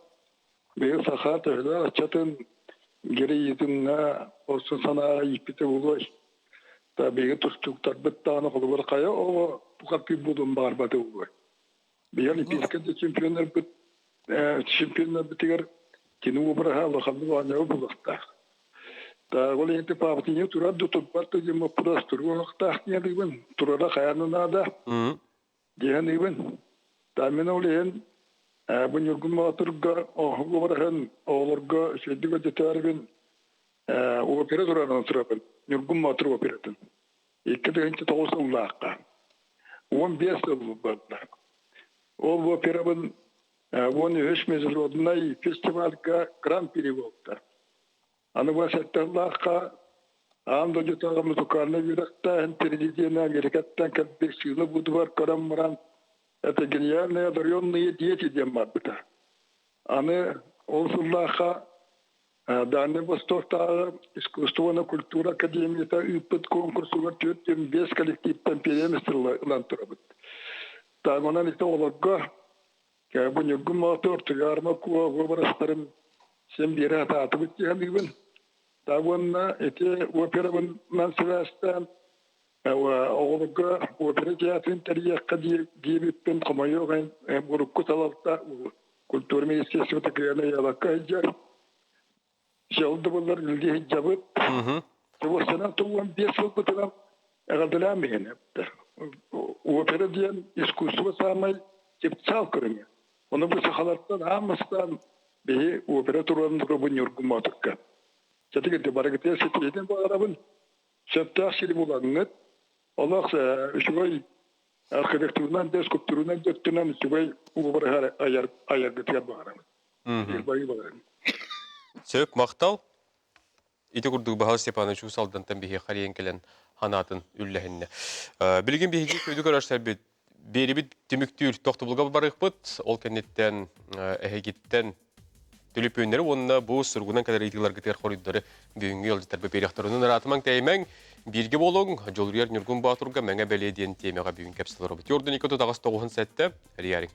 Bir sakat öyle açatın geri yedinle olsun sana ipite uluy. Tabii tuttuklar bir tane olur kaya o bu kapı budun barbada uluy. Bir yani biskette şampiyonlar bitiyor. Kini ubra hala kaldı var ne bulakta. Da gole ente pavatini turar tutup battı jema puras turu vakta ya diben turada kayana da. Dihan diben. Da men olen bu yurgun maturga o barahan olurga şediga jetargen o operatordan turapan. Yurgun matur operatın. İki de ente toğusa ulaqqa. 15 yıl barda. O bu operatın onu üç mezarlığında festivalga Grand Prix oldu. Anı vasatlarla anda jutağımız tukarına yürekten televizyona gerekten kalbek yılı buduvar karammaran etegeniyer ne yadaryon ne diyet edeyim madde. Anı olsunlarla Dane Vostok'ta İskustuvana Kultura Akademiyata üpet konkursu var tüyüttüm 5 kolektiften periyemestrılan turabıt. Dağınan ise olaga bu yurgun motor tuyarma kuva gobaraslarım sen bir hata atıp cihanlıgın. Dağınna ete operaban nansivastan olaga opera tiyatrin tariyakka diyebitten kamayogan burukku talalta kultur meclisi ötekiyana yalakka hiccar. Şaldı bunlar ilgi hicabıt. Bu sene tuğun bir yıl bıtıram ağaldılamayın yaptı. Opera diyen iskusu samay çal kırmıyor. Onu bu sahalardan hamastan bir operatörün grubun yurgun matukka. Çatık de barakıtya setiyeden bu arabın şapta şili bulanıt. Allah şuay arkitekturundan deskulpturundan döktüren şuay ubara ayar gıtıya bu arabın. İlbayı bağırın. Söp maqtal. İti kurduk Bahal Stepanovich usaldan bihi xariyen kelen hanatın üllehinne. Bilgin bihi köydük araçlar bit. Beri bit tümüktür toxtubulga barıqpıt. Ol kennetten ehegitten tülüp önleri onunla bu sırgunan kadar itilar gıtır koridori büyüngü yolcular beberi aktarının aratman teğmen birgi bolun joluriyar Nurgun Baturga menge belediyen teğmega büyün kapsılar obit. Yordun ikotu dağız toğun sette riyaring.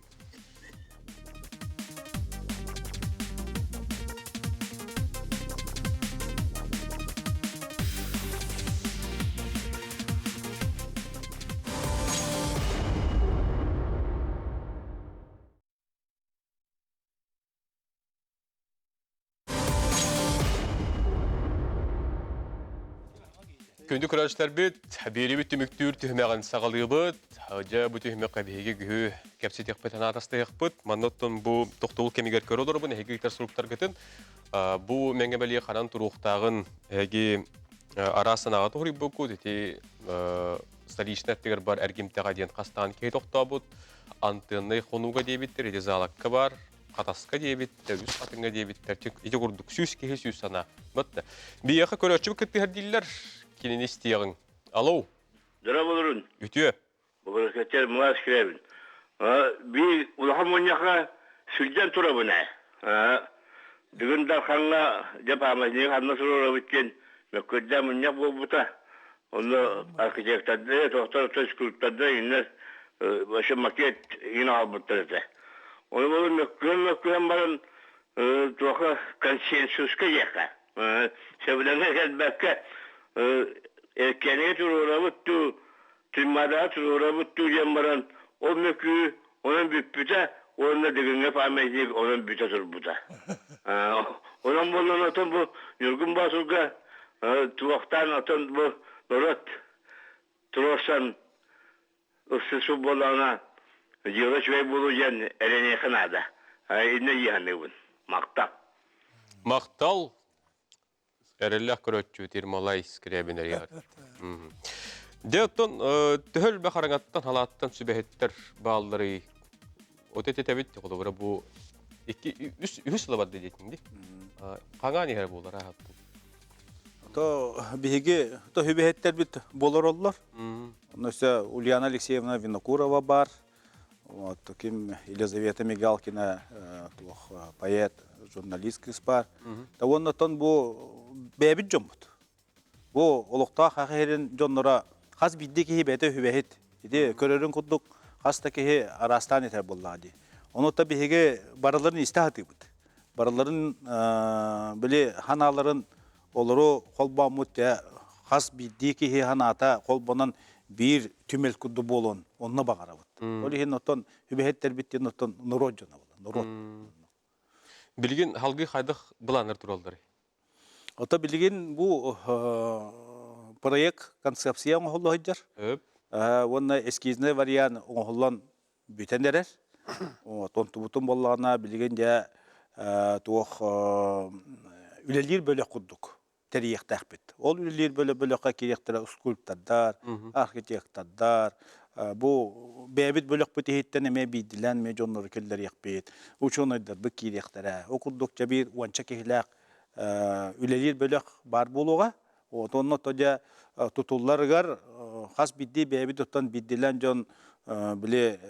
Köndü kıraçlar bit, beri bit tümüktür tühmeğin sağlığı bit, ja bu tühme kabihege gühü kapsit yakpıtan arasta yakpıt, mannottun bu toxtuğul kemiger kör olur bu, hege gitar suluktar gıtın, bu mengebeliye karan turuqtağın hege arasına ağıtı hori boku, deti staliçnet teger bar ergimtağa diyen qastağın kei toxtağı bit, antennay xonuga debittir, edi zalakka bar, Kataska diyebitler, üst katınga diyebitler, iti kurduk süs kehe süs sana, battı. Bir yağı köröçü kıttı herdiller, kinin isteyen. Alo. Dura bulurun. Ütüye. Bu hareketler muaz kirebin. Bir ulaham oynaka sülden tura bu ne? Düğün dalkanla yapamaz. Niye anlasır oraya bitken. Mekkudda munyak bu buta. Onu arkitektadı, tohtar söz kulüptadı. Yine başı maket yine albutları. Onu böyle mekkuddan barın toka konsensüska yaka. Sevlenler gelbekka erkeneye tururabıttı, tümmada tururabıttı jambaran o mekü onun büppüte, onun digine pameydik, onun büte turbuta. Onun bunun atın bu Nurgun Baturga tuvaktan atın bu Norat Turorsan ıssısı bolana yığış ve bulucan elene kınada. İnne yihanı bun. Maktal. Maktal. Erellah köröçü tirmalay skrebiner yar. Deoton töhöl bakarangattan halattan sübehetler bağları o tetetebit kolubura bu iki üç yıl var dediyetindi. Kangani her bolar hattın. To bihigi to hübehetler bit bolar ollar. Mesela Ulyana Alexeyevna Vinokurova var. Вот таким Елизавета Мигалкина, поэт, журналистка бар. Да он тон бу бебит жомут. Бу олукта хахерин жоннора хас биддеки хибете хүбехит. Иде көрөрүн куддук хаста ки арастан этер боллади. Onu tabi hege baraların istihati bud. Baraların bile hanaların oluru kolbamut ya has bildiği ki hanata kolbanın bir tümel kudu bolon onunla bakarabıt. Öyle hin oton hübehetler bitti oton norojana bolan. Norot. Bilgin halgı haydık bulanır turalları. Ota bilgin bu proyekt konsepsiya oğullu hıccar. Öp. Onun eskizine variyan oğullan bütenderer. Oton tubutun bollağına bilgin de tuğ ülelir böyle kudduk. Teriyek takbit. Ol ülelir böyle kirektere skulptardar, architektardar. Bu bebit bölük bütehitten eme bidilen me jonları keller yakbit. Uçonaydır bu kirektere. Okuddukça bir wançak ihlak ülelir bölük bar buluğa. Otonno toja tutullargar has biddi bebit otan bidilen jon bile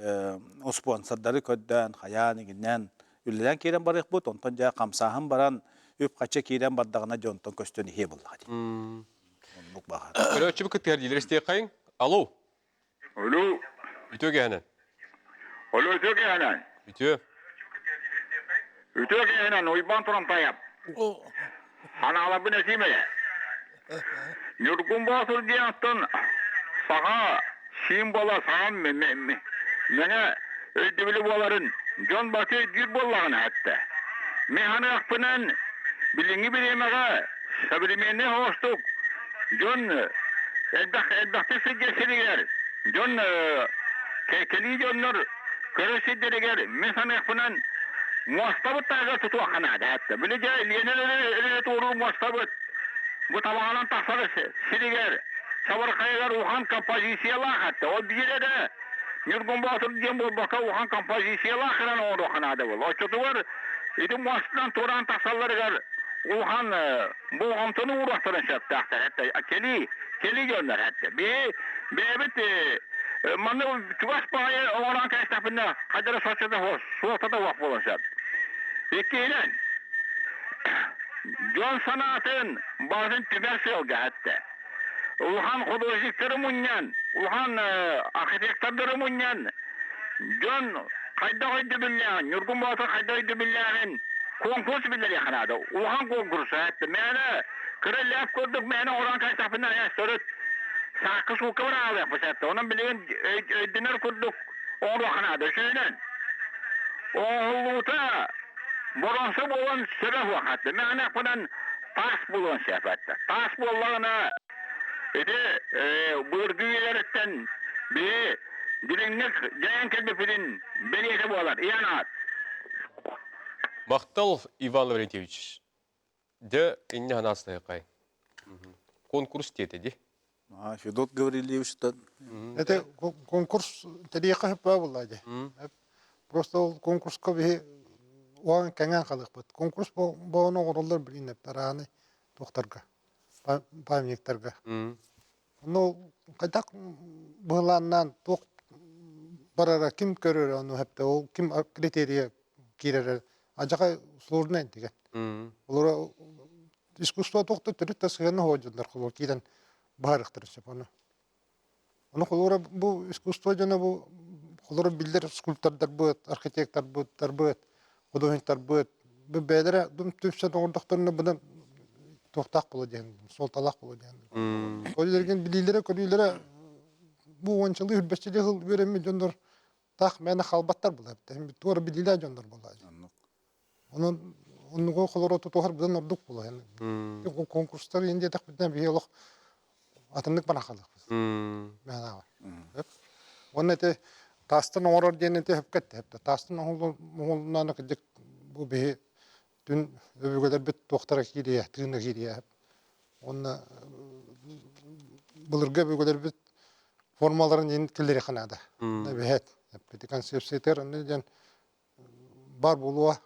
sponsorları ködden hayan ginnen üleden kiren barık bu tonton ja kamsahan baran üp kaça kiren baddağına jonton köstönü he buldu hadi. Onluk bahar. Öyle çabuk kıtır isteye kayın. Alo. Alo. Bitiyor gene. Alo ötüyor ki hemen. Bitiyor. Ötüyor ki hemen. Uyban turam yap. Ana alabı nesime. Nurgun basır diye attın. Sağa şiim bola sağım mene öldübülü boların John Batı gül bollağına hatta. Mehanı akpınan bilingi bilemeğe sabirimeni hoştuk. John elbette sıcasırıgar. John kekeli John'lar körüsüdürügar. Mehanı akpınan muhastabıt tarzı tutu akanadı hatta. Böylece öyle doğru muhastabıt. Bu tamamen tasarı siliger. Sabır kayılar uhan kompozisiyalar hatta. O bir yere de Nurgun Batır diyen bu baka uhan kompozisiyalar kıran onu akanadı bol. O çoğu var. İdim vasıtan turan tasarları gar. Uhan bu omtunu uğraştırın şarttı hatta. Keli gönder hatta. Bir manı çuvaş bağıyı oğlan kaçtapında kadar soğukta vak bulunacak. İkiyle John sanatın bazen tübersiyordu hatta. Uhan hudojikleri munyan, uhan arhitektörleri munyan. John kayda koydu billahin, Nurgun Batır kayda koydu billahin. Konkurs bilir yakanadı. Uhan konkursu hatta. Mene kırı laf kurduk, mene oran kaç tarafından yaştırıp. Sakız hukuklar ağlı yapmış hatta. Onun bilin ödünür kurduk. Onu yakanadı. Şöyle. O hulluğuta boronsu bulun sebep vakatlı. Mene bunun tas bulun sefatta. Tas bulunlarına buyurgüyelerden bir dilinlik cayan kelbefinin beliyeti boğalar. İyanat. Мақтал Иван Лаврентьевич. De inni hanasına kayın. Konkurs dedi. Федот говорили, что Это конкурс тарихы hep var vallahi. Hep просто ол конкурска bir oğan kengen kalık bud. Konkurs bu onu orullar bilin hep tarani doktorga. Pamyektarga. Onu kaydak bulandan tok barara kim görür onu hep de o kim kriteriye girer. Acaba sorun diye. Olara искусство тохта төрөт тасыганы хоожулар холор киден баарыктырчы bunu. Onu холора bu искусство жана bu холора билдер скульптордар бут, архитектор буттар бут, художниктар бут. Bu бедере дум түпсө тоордокторуна будан тохтак боло деген, солталак боло деген. Ойлерген билилере көрүлөрө bu ончылы үрбөчүлүк кыл береми жондор так мени халбаттар болот. Эми туура билилер жондор болот. Onun kolları tutuyor bizden orduk bulu yani. Bu konkurslar indi tak bizden bir yoluk atındık bana kaldık biz. Mehna var. Onun ete tastan orar diyen ete hep gitti hep de. Tastan oğlundan gidecek bu bir dün öbürler bir doktora giriyor, tırnak giriyor hep. Onunla bulurga öbürler bir formaların yenilikleri kanada. Ne bir het. Hep bir konsepsiyetler onun için bar buluğa.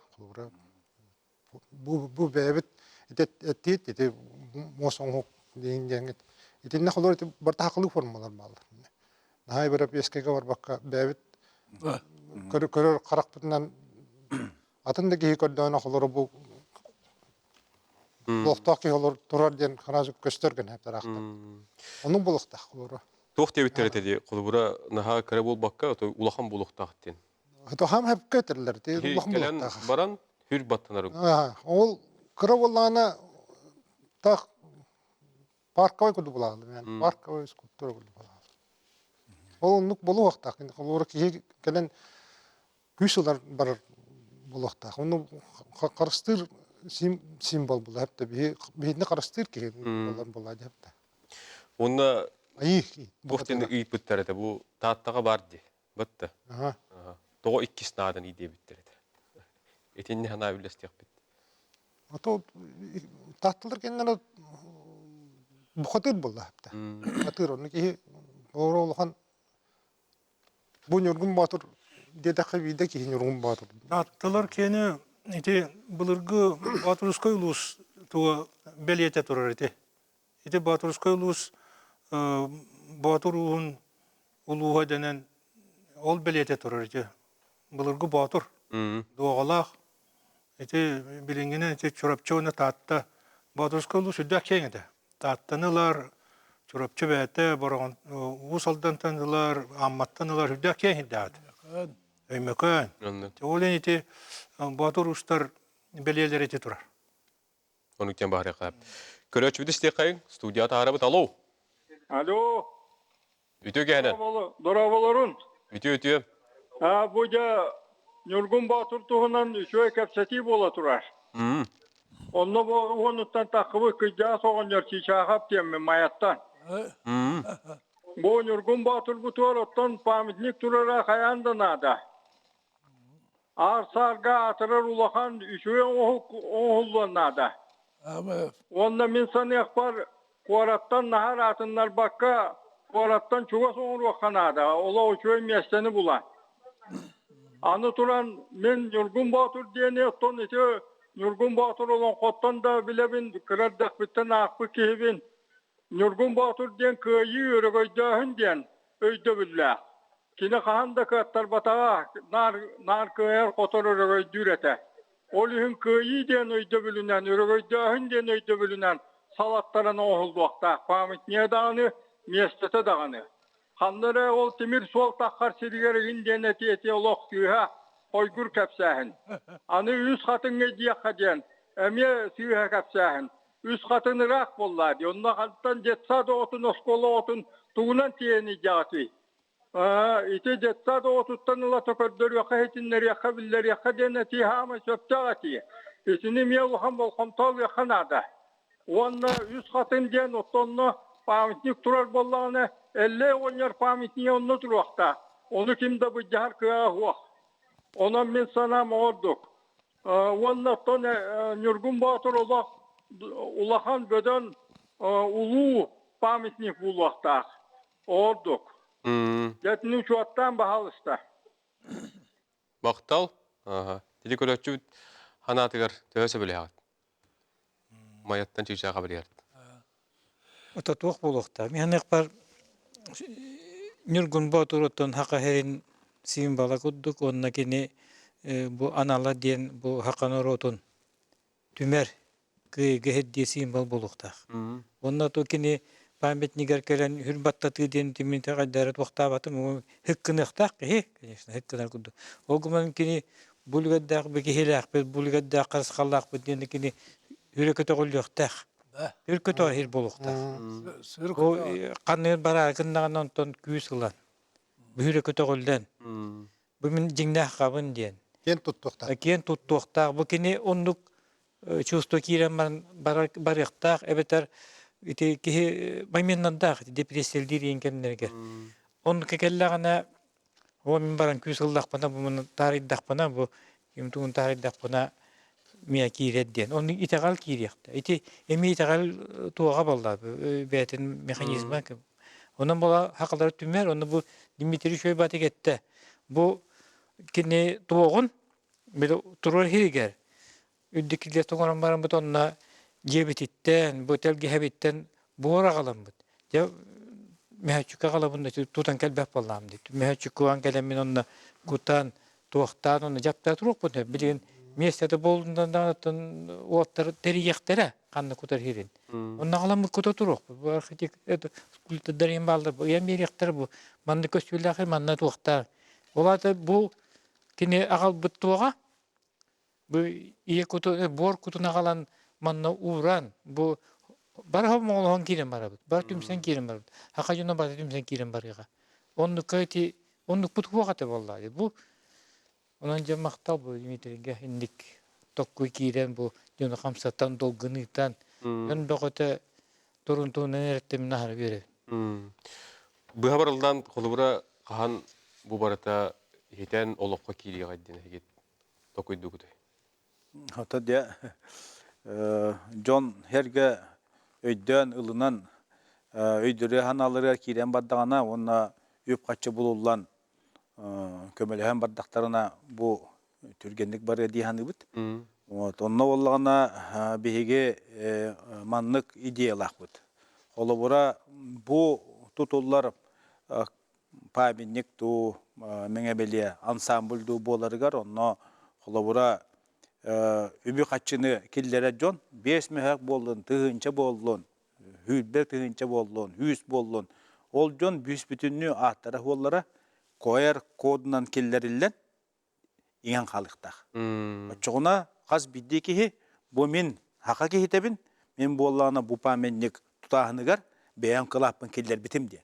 Bu bebet etet ete moson hok deyin etin ne kadar ete barta haklı formalar bağlı. Daha bir eskege var bakka bebet körür karak bitinden atındaki hikodana kadar bu doktaki olur turar diyen kanazık göstergen hep tarafta. Onun bulukta kadar. Тоқ дебиттер dedi. Kulubura naha kare bol bakka ulağan buluq taqtin. Hatta ham hep götürürler. Gelen baran Hür battınarın. Ол кыра боллана так парковой куду булады. Yani парковой скульптура куду булады. Ол нук болу вакта. Олар кие келен күсөлөр бар болуакта. Оны карыстыр символ булды. Хепте бейне карыстыр ки болар булады хепте. Онна Ай. бұқтен үйт бүттәреді. Бұл тааттаға барды. Бұтты. Ага. Тоғы иккис надан идей бүттәреді. Етенне хана үлестек бітті. Ото таттылар кеннен бухатыр булды хепте. Бухатыр оны ки оролхан бу нургун батыр дедақы виде ки нургун батыр. Аттылар кені ити былыргы Батырскай улус туа белете турар ити. Ити Батырскай улус Батыр уын улуға денен ол белете турар ити. Былыргы Батыр дуағалақ. Ити билингенен ити чурапчауына таатта Батырскай улус үддәк кеңеді. Тааттанылар, чурапчы бәті, барған усалдантанылар, амматтанылар үддәк кеңеді. Өймөкөн. Олен ити Батыр устар белелер ити турар. Onu ken bahri qab. Köröç bidis tekayın studiyata arabı alo. Alo. Ütö gene. Dorabaların. Ütö. Buca Nurgun Batur tuğunan şöyle kapsati bola turar. Onunla bu onuttan takıbı kıcağı soğanlar çiçağap diyemme mayattan. Bu Nurgun Batur bu tuğal ottan pamitlik turara kayandan ada. Arsarga atırar ulakan şöyle oğullan ada. Onda min sana yakbar kuarattan nahar atınlar bakka kuarattan çuva soğur vakan ada. Ola o şöyle mesleğini bulan. Anı turan men Nurgun Batur diyene ottan iti Nurgun Batur olan kottan da bile bin kırardak bitten akbı kihibin. Nurgun Batur diyen kıyı yürügöydahın diyen öyde billah. Kine kahanda kıttar batağa nar kıyar kotor yürügöydürete. Olihun kıyı diyen öyde bilinen, yürügöydahın diyen öyde bilinen salatların oğul vakta. Pamit niye dağını, miyestete dağını. Hanlara ol timir sol takkar sirgerin diyen eti olok tüha. Oygur kapsahin. Anı üst katın ediye kadiyen. Emiye tüha kapsahin. Üst katını rak bolladı. Onunla kalpten cetsada otun, oskola otun, tuğunan tiyeni cağıtı. İti cetsada otuttan ula tökördür yaka hetinler yaka biller yaka deneti hama söpcağıtı. İsini miye uhan bol komtal yakanada. Onunla üst katın diyen otonla pamitlik turar bollağına 50 oynar pamitliğe onunla durmakta. Onu kimde bu cahar kıya huak. Ona min sana morduk. Onunla ton Nurgun Batur olak ulahan böden ulu pamitlik bulmakta. Orduk. Yetinin çuattan bahalışta. Maqtal. Aha. Dili köröçü hanatıgar töse bile hat. Mayattan çiçeğe haber yert. Ota tuq buluqta. Men aqbar Nurgun Batur oton haqa herin sim bala kudduk onna kini bu anala diyen bu haqanor oton tümer geheddi simbol buluqta. Onna to kini память не горкален хурбатта тыден тиминте гадарат вакта батым хыккыныкта ки конечно хыккынар куду огуман кини булгаддак бекелак булгаддак кырскаллак беден кини үрөкөтө голлуктак үркөтө хир болукта о канер бара кыннаган тон күсүлан үрөкөтө голден бу мен жиңнах кабын ден кен туттукта бу кини ондук чувство кирен барыктак эбетер ити ки моментнда депрессия дирен кемнерге он кекеллагана о мен баран күсылдак бана бу тариддак бана бу кимтун тариддак бана мия киредден он итагал киrekte ити эми итагал туага болду бетин механизмы онун бола хакылдар түмөр оны бу Дмитрий Шойбаты кетти бу кини туогун бел турар хиригер үддикилер тоңоран баран бутонна Jebititten, bu telgi habitten buora galamut. Ya mehçuka galabunda tutan kelbep bollam dit. Mehçukuan gelemin onna kutan toxtan onna japta turuq bu bilin mesete bolundan da ottar teriyektere kanna kutar hirin. Onna galam kuta turuq. Bu arxitek kulta darin baldır. Bu yem yerikter bu. Mandı kösüllahir manna toxtar. Olata bu kini agal buttuğa Bu iyi kutu bor kutuna kalan manna uğran bu bar ha moğolon kiren barabıt. Bar tümsen kiren barabıt. Haka juna bar tümsen kiren barıga. Onu kayti onu putu vakate vallahi. Bu onun jamakta bu Dimitri'ge indik tokku kiren bu juna kamsatan dolgunitan. Ben dokota Toronto'nun erettim nahar göre. Bu habarıldan kolubura kahan bu barata hiten olokka kiriye gaddine hegit tokuydu kudu. Hatta diye John herge öydön ılınan öydürü hanaları kiren bardağına ona üp kaçı bulurlan kömelehen bardaklarına bu türgenlik barı diye bit. Onna ollağına bihige manlık ideyalar bit. Kolubura bu tutullar pabinlik tu mengebeliye ansambl du bolarıgar onno kolubura übü kaçını killere jon 5 mehak bollun tığınça bollun hüdber tığınça bollun hüs bollun ol jon büsbütünlü ahtara hollara koyar kodundan killerillen iyan kalıkta. Çoğuna kaz biddiki bu min haka ki hitebin min bollana bu pamenlik tutahınıgar beyan kılapın killer bitim diye.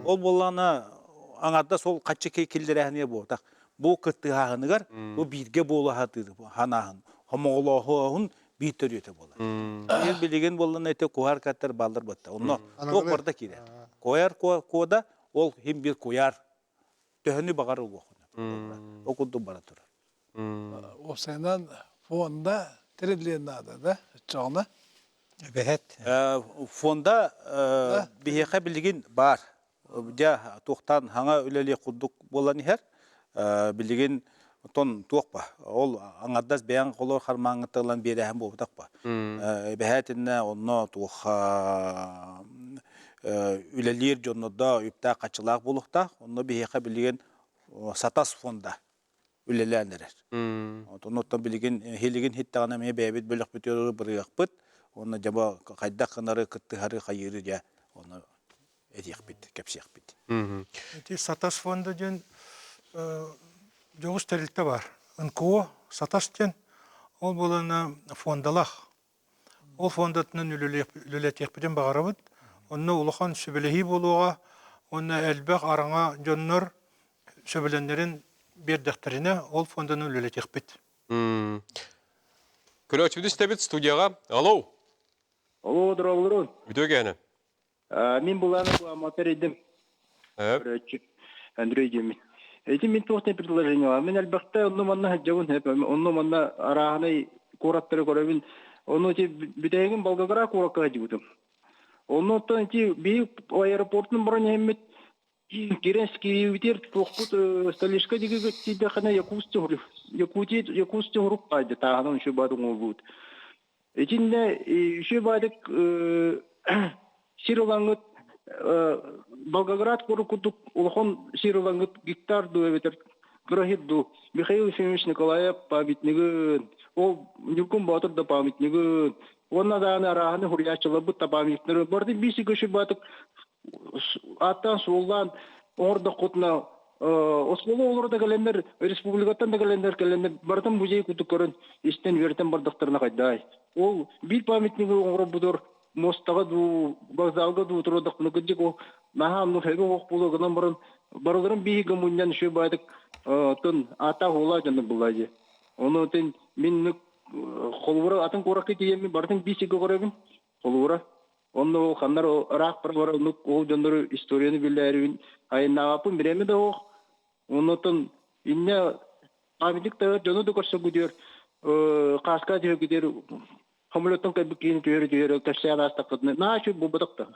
Ol bollana anadda sol kaçı killere haniye bu. Bu kıttı hahınıgar bu birge bolu hatıdır hanahın. Homoğlohun bir törüyete bolar. Bir bilgin bollan ete koyar katlar baldır batta. Onno çok barda kire. Koyar koda ol hem bir koyar. Töhünü bağır ol okunu. Okudu bara tur. O senden fonda trilyenada da çoğuna. Behet. Fonda biheke bilgin bar. Ja tohtan hanga öleli kuduk bolan her. Bilgin ton tuokpa. Ol angaddas beyan kolor harmangı tığlan berehem bu takpa. Behetinne onno tuoka ülelir jonnoda üpta kaçılak bulukta. Onno biheke bilgin satas fonda ülelendirer. Onottan bilgin heligin hittağına me bebet bölük bitiyor bırıyak bit. Onu jaba kayda kınarı kıttı harı hayırı ja. Onu ediyek bit, kepsiyek bit. Satас фонда ден жоғыз тәрілті бар. НКО Сатас ден ол болана фондалақ. Ол фондатынан үлелетек біден бағарабыд. Онны улахан сөбілехи болуға, онны әлбәқ араңа жоннор сөбіленлерін бердіқтеріне ол фонданын үлелетек бід. Күлі өтімді істебет студияға. Алло. Алло, дұрағылырын. Бүді өгені. Мен бұланы бұл аматар едім. Андрей Демин. Эти мен тоқтен предложение var. Мен әлбәқті онны манна жауын хеп, онны манна арағаны кораттары көрәбін. Оны бүтәйгін Волгоград кораққа жігудым. Оны оттан бейік аэропортын бұрын әмет Керенский витер тоқпыт столешка дегі тиді қана Якутсты ғұрып қайды. Тағынан үші бадың ол бұд. Этинде үші бадық Сиролаңыт Волгоград корукутук улхон Сиролаңыт гектар дуэветер Грохидду Михаил Ефимович Николаев памятнигын ол Нюкум Батыр да памятнигын онна даны арағаны хурячылы бұт та памятнигын барды биси көші батып аттан солдан орда құтына Осмолу олар да кәлендер, республикаттан да кәлендер бардым музей кутук көрін, істен вертен бардықтарына қайдай. Ол бір памятнигі оңыры бұдыр, мостаға ду, вокзалға ду тұрдық, нүкіджік о, наға мұр хәгі оқ болу, ғынан барын, барылырын бейгі мұндан үші байдық, тын ата ола жаны бұлайды. Оны тен мен қолуыра, атын қорақы дейемін, бардың бейсігі қорабын, қолуыра. Оны ол қандар рақ бір бар, ол жандары историяны білдәрін, айынағапын біреме де оқ. Оны тын, инне памятник тағыр жаны да көрсі күдер, қасқа жүйе күдер, Хамылеттің кәбі кейін түйері, кәшсән астақытыны. На шүй бұл бұдықта.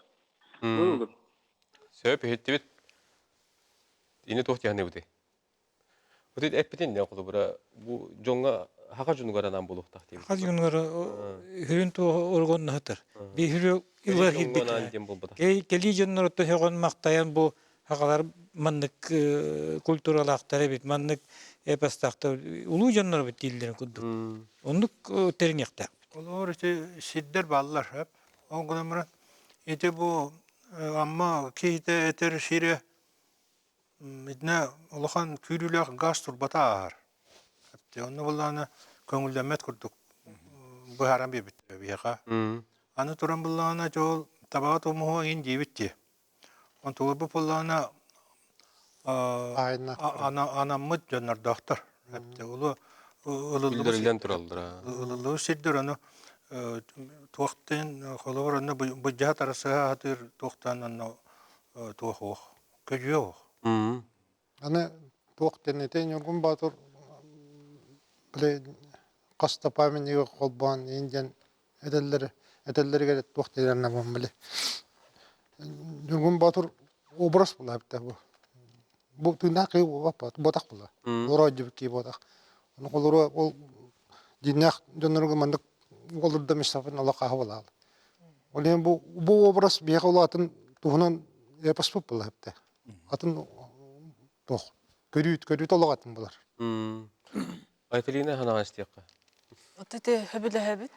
Сөп, хетті бет. Ені тоқты яны бұды. Бұды әппетен не қолы бұра? Бұл жоңға хақа жүнғаранан болуқтақ дейміз. Хақа жүнғара хүрін туғы орғонны хытыр. Bir hürü yıllar gittik. Geli jönler otu hegon maqtayan bu haqalar manlık kultural aqtara bit, manlık epastaqta ulu jönler bit dillerin kudduk. Onduk terin yaqta. Olur işte sidder ballar hep. Oğlanlar ete bu amma keyte eter şire idne olahan küylülük gaz turbata ağır. Hatta onu bulanı көңүлдәмәт курдук. Бу харам бебит бияка. Аны туран буллана жол табаат омуга ин дебитти. Он тулы бу буллана анаммыт жоннор доктор. Хәтта улы Үлдерилен туралдыр. улы сиддер аны туактен холовор аны бу жат арасы хатыр туактан аны туох көжөө. Аны туақтен етен юргун батыр біле қаста памятнигі қолбан инден әдәллері келет туақтелеріне бон біле. Юргун батыр образ бұла әпті бұл. Бұл түйна қиы ботақ бұла. Ора жібі кей ботақ. Оны қолыры ол динақ жонырғы мандық олырда мешсафын ала қағы бұла. Ол ең бұл образ бияқ ол атын туғынан епас бұла әпті. Атын тоқ. Көрүйт олағатын бұлар. Айтылина хана астиякка. Отыты хөбілі хөбіт.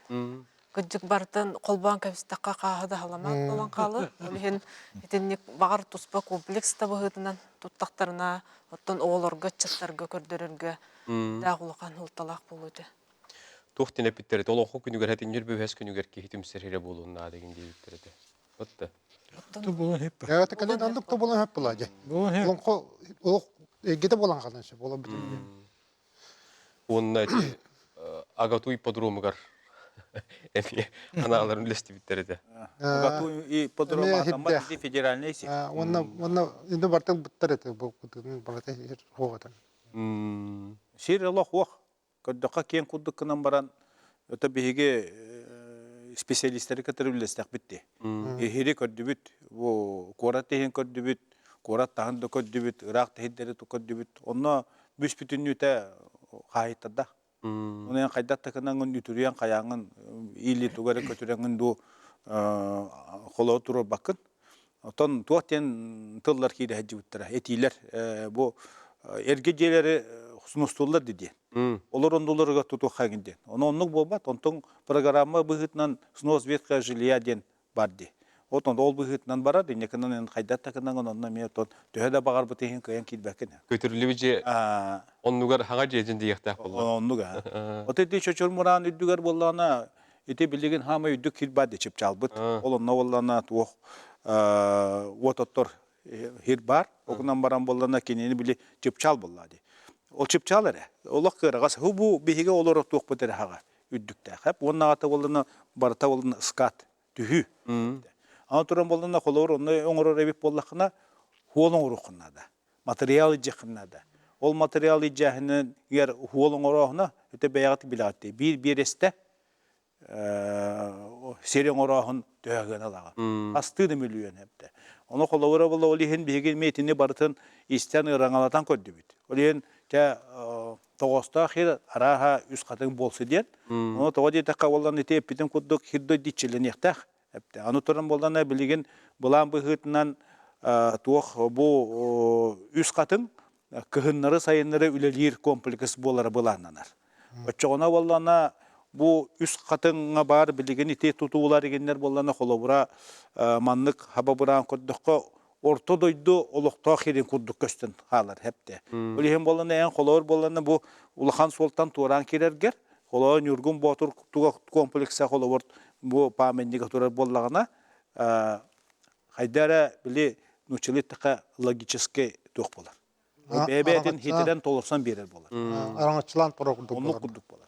Күдік бартын қолбан кәбістаққа қағыда халамақ болан қалы. Олеген етеннек бағар тұспа комплекс табы ғытынан тұттақтарына, оттан оғылырға, чаттарға, көрдерерге дағылыған ұлталақ болуды. Тухтин эпиттерет олонхо күнүгөр хатин жүрбү хэс күнүгөр кихитим серере болуна деген дейбиттерет. Отта. Болон хеп. Evet, kalın andık da bulan hep bulaca. Болон хеп. Olun o gide bulan kalınca bulan bitim. Онна агатуй подрумгар. Эми аналарын лести биттерет. Агатуй и подрома атамат федеральный си. Онна инде бартыл биттер bu kutun barata hoğatan. Şir Allah hoğ. Köddöka ken kuddukынан баран öte bihiге специалисттери катырылыстак битти. Эхири көдүбүт, бу корат техин көдүбүт, корат тагында көдүбүт, Ирак техиндери көдүбүт. Онно бүс бүтүнүтө хайыттада. Онун кайдаттакынан үтүрүян каяңын или тугары көтүрөнгөн ду коло туруп бакын. Отон туактен тыллар кире хаҗыбыттыра. Этилер бу эргежелери сунустулар диди. Олар ондоларга туту хагинден. Оннук болбат, онтон программа быгытнан сносветка жилья ден барды. Отон ол быгытнан барады, некенен кайдаттакынан онна метод төһөдө багар бу техника кыян килбеккен. Көтүрүлүбүже оннугар хага жежин диякта болду. Оннуга. Отети чочурмуран үдүгөр боллана эти билеген хама үдүк килбады чип чалбыт. Олонна боллана туох ототтор хирбар, окунан баран боллана кенени били чип чал боллады. Ол чипчалары. Олақ кырағас. Хубу бихиге олар туқ бітері хаға үддікті. Хәп, оның аты болдыны барыта болдыны ысқат, түхі. Аны тұран болдыны қолауыр, оны оңыры рәбіп болдықына хуолың ұрықына да. Материалы жеқына да. Ол материалы жеқінің егер хуолың ұрықына өте бәяғаты білағатты. Bir esте серен ұрағын төәген алаға. Астыды миллион әпті. Оны қолауыры болы олеген бейген метіне барытын истен ұраңалатан көдді бейді. Олеген тоғыста хир араға үз қатын болсы ден. Оны тоға дейтаққа болдан ете еппетін күддік хирдой дитчелен ектақ. Аны тұрын болдана білеген бұлан бұғытынан туық бұл үз қатын кығыннары сайынлары үлелер комплекс болары бұлананар. Өтчоғына болдана bu üst katına bar bilgin ite tutular egenler bollana kolobura manlık haba buran koddukka orta doydu oluqta xirin kurduk köstün halar hepte. Öyle bollana en kolor bollana bu Ulahan Sultan Turan kirerger kolor yurgun botur tuga komplekse kolor bu pamendiga turar bollagana haydara bili nuçilitka logически tuq bolar. Bebedin hitiden tolursan berer bolar. Araççılan tora kurduk bolar. Onu kurduk bolar.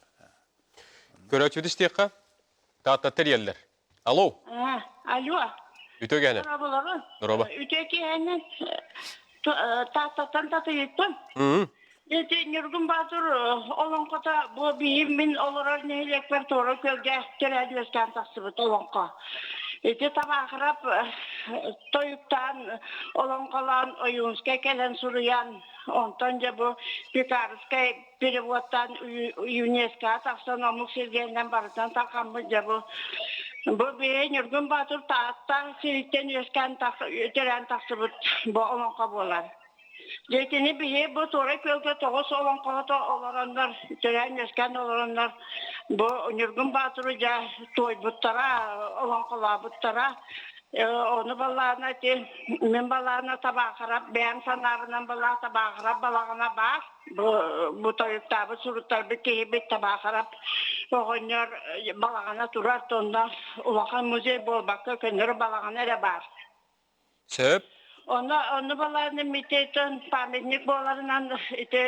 Көрөчү дистекка тааттаттар еллер. Алло. Алло. Үтө гәне. Нороба. Үтөки әнен тааттаттан таты еттім. Нұргын батыр олонқота бұл бейім мен олар нәйлек бір торы көлге түрәді өскен тасы бұд олонқа. Табақырап тойыптан олонқалан ойынсқа кәлін сұрыян. Онтан же бұл Пекарскай переводтан ЮНЕСКО тақсан омық сергеннен барытан тақамы же бұл. Бұл бейін үргін батыр таатта серіктен өскен түрән тақсы бұл олонқа болар. Жетені бейі бұл торы көлге тоғыз олонқалата оларандар, түрән өскен оларандар. Бұл үргін батыры же той бұттара, олонқала бұттара. Onu balağına men balağına tabağa karab, ben sanarından balağa tabağa karab, balağına bak. Bu toyuktabı surutlar bir kehibet tabağa karab. Oğunlar balağına turar tonda. Ulakan müze bol bakka könür balağına da var. Sebep? Onu balağını miteton pametnik bolarından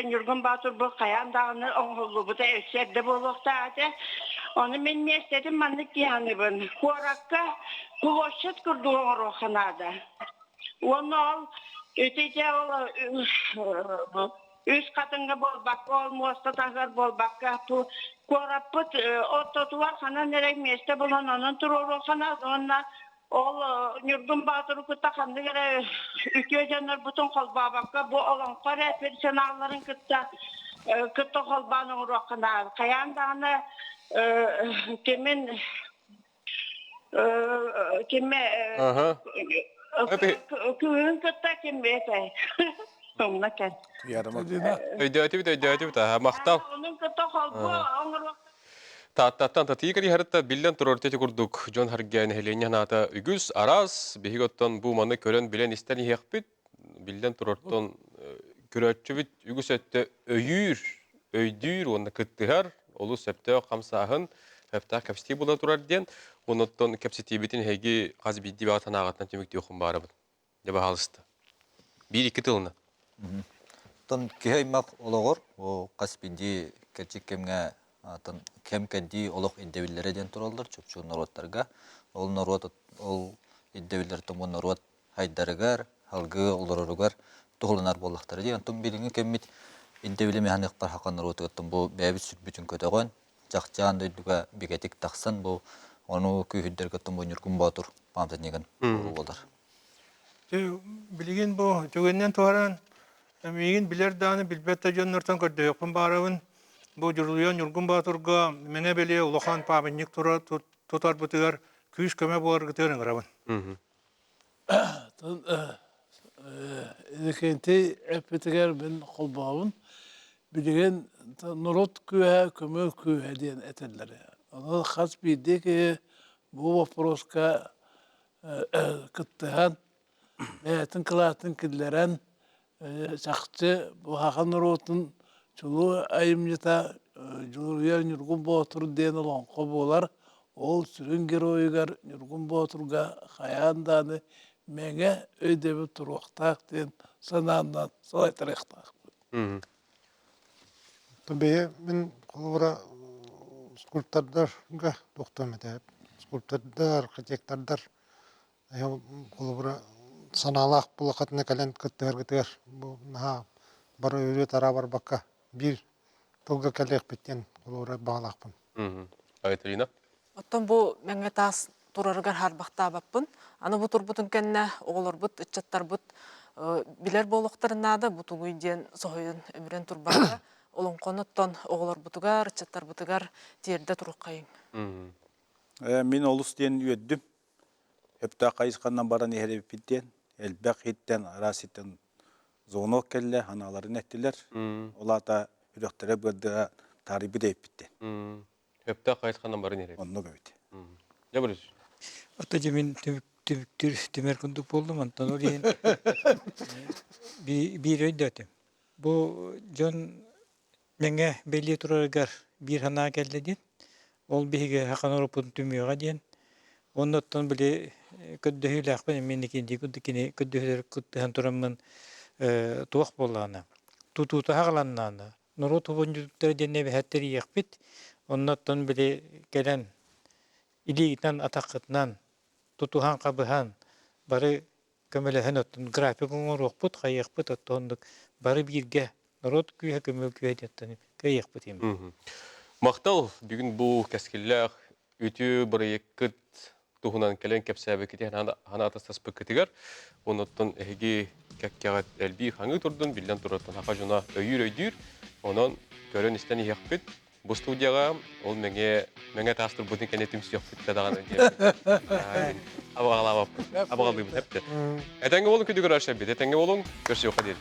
Nurgun Batur bu kayan dağını oğullu bu da evserde bolukta adı. Onu men mesledim manlık yani ben. Kurakka kuvoşet kurduğun rohanada. Onu al ötece üst katınga bol bakka olmazsa takar bol bakka bu korapıt ototuvar kana nerek mesle bulan onun turu rohanada onunla ol Nurgun Batur'u kutakandı göre ülkecenler bütün kolba bakka bu olan kare personellerin kıtta kolbanın rohanada. Kayan dağını kimin Aha. köyün kıtta kim beyse. Onunla ken. Yarama. Öydötü bit. Maqtal. Onun kıtta kolba onun Taаттан татыйгari харытта билен турортети курдук. Жон харген хелене ната үгүс арас бихиготтон бу маны көрөн билен истен иекпит. Билен турортон көрөчүбүт үгүс өттө өйдүр онда кыттыгар. Олу септөө камсаахын хепта капсити була турар ден. Оноттон капситибитин хеги казы бидди багатан агатан төмөктү окун барабыт. Деп алысты. 1-2 тылына. Тон кехаймак ологор, о каспинди кечиккемге атын кемкеди олох иддевиллере ден туралдар чөпчү народтарга. Ол народ ол иддевиллер том народ хайдарыгар, халгы олоругар тухулунар боллактар деген том билиңе кеммит иддевиле механик бар хакан народу том бу бәбит сүтбүтүн көтөгөн жакчаан дөйдүгө бигетик таксан бу ону күйүддерге том Нургун Батур памтанеген болдар. Билген бу жөгөннен туаран меген билер даны билбетте жоннортон көрдөйөкпүн барабын. Бу журулуян Нургун Батурга мене беле улахан памятник тутар бутыгар күйүш көмө болар гытерин гырабын. Edekenti epetiger ben kolbağın bilgen nurot kühe kömür kühe diyen etelleri. Ona has bildi ki bu vaproska kıttıhan etin kılatın killeren çakçı bu hakan nurotun çulu ayımcıta Juluya Nurgun Batur diyen olan kobolar ol sürün geroygar Nurgun Baturga hayandanı menge ödevi turuqtaq den sanandan salay tarixtaq. Tabii ben kolora skulptörlerge doktor edip skulptörler, arkitektorlar kolora sanalaq bulaqatına kalen kıtır bu ha bar öyle tara var bakka bir tolga kalek bitten kolora bağlaqpın. Aytırina. Оттон бу меңе таас турарыгар харбактаабаппын. Аны бу турбутун кенне оголорбут, ыччаттарбут билер болуктарынада бутугуй диен сохойун өмүрен турбакка олонконоттон оголорбутугар, ыччаттарбутугар тиерде туруккайын. Мен олус диен үйөддүм. Hepta kayıskandan baran iherip bitten. Elbek hitten, arasitten zonok kelle, hanaların ettiler. Ola da üröktere böldüğü tarihi de bitti. Hepta kayıskandan baran iherip. Onu göbüydü. Ne buluruz? Ata cemin tümer kunduk boldum antan oraya bir öydötüm. Bu John menge belli turargar bir hana geldi diyen. Ol bihige hakan oropun tümüyoga diyen. Ondan bile köddühüyle akben mennikindi köddühüler köddühen turamın tuğak bollağına. Tututa haqlanağına. Nuru tubuncutukları denne ve hatteri yakbit. Ondan bile gelen İliğinden atakıtnan, tutuhan kabıhan, bari kömelehen ottun, grafikun ruhput, kayakput ottunduk, bari birge, narot küye kömel küye diyetten, kayakput yemin. Maqtal, bugün bu keskiller, ütü bırayıkıt, tuhunan kelen kepsebekiti hana atastas pıkıtıgar, ondan ehgi kakkagat elbi hangi turdun, bilden turutun hakajuna öydür, onun görün isten yakbit, bu studiyaga ol menge tastır budin kenetim yok bitti dağına diye. Abağalabap. Abağalıyım hep de. Etenge olun küdü görüşebilir. Etenge olun görüşüyor kadir.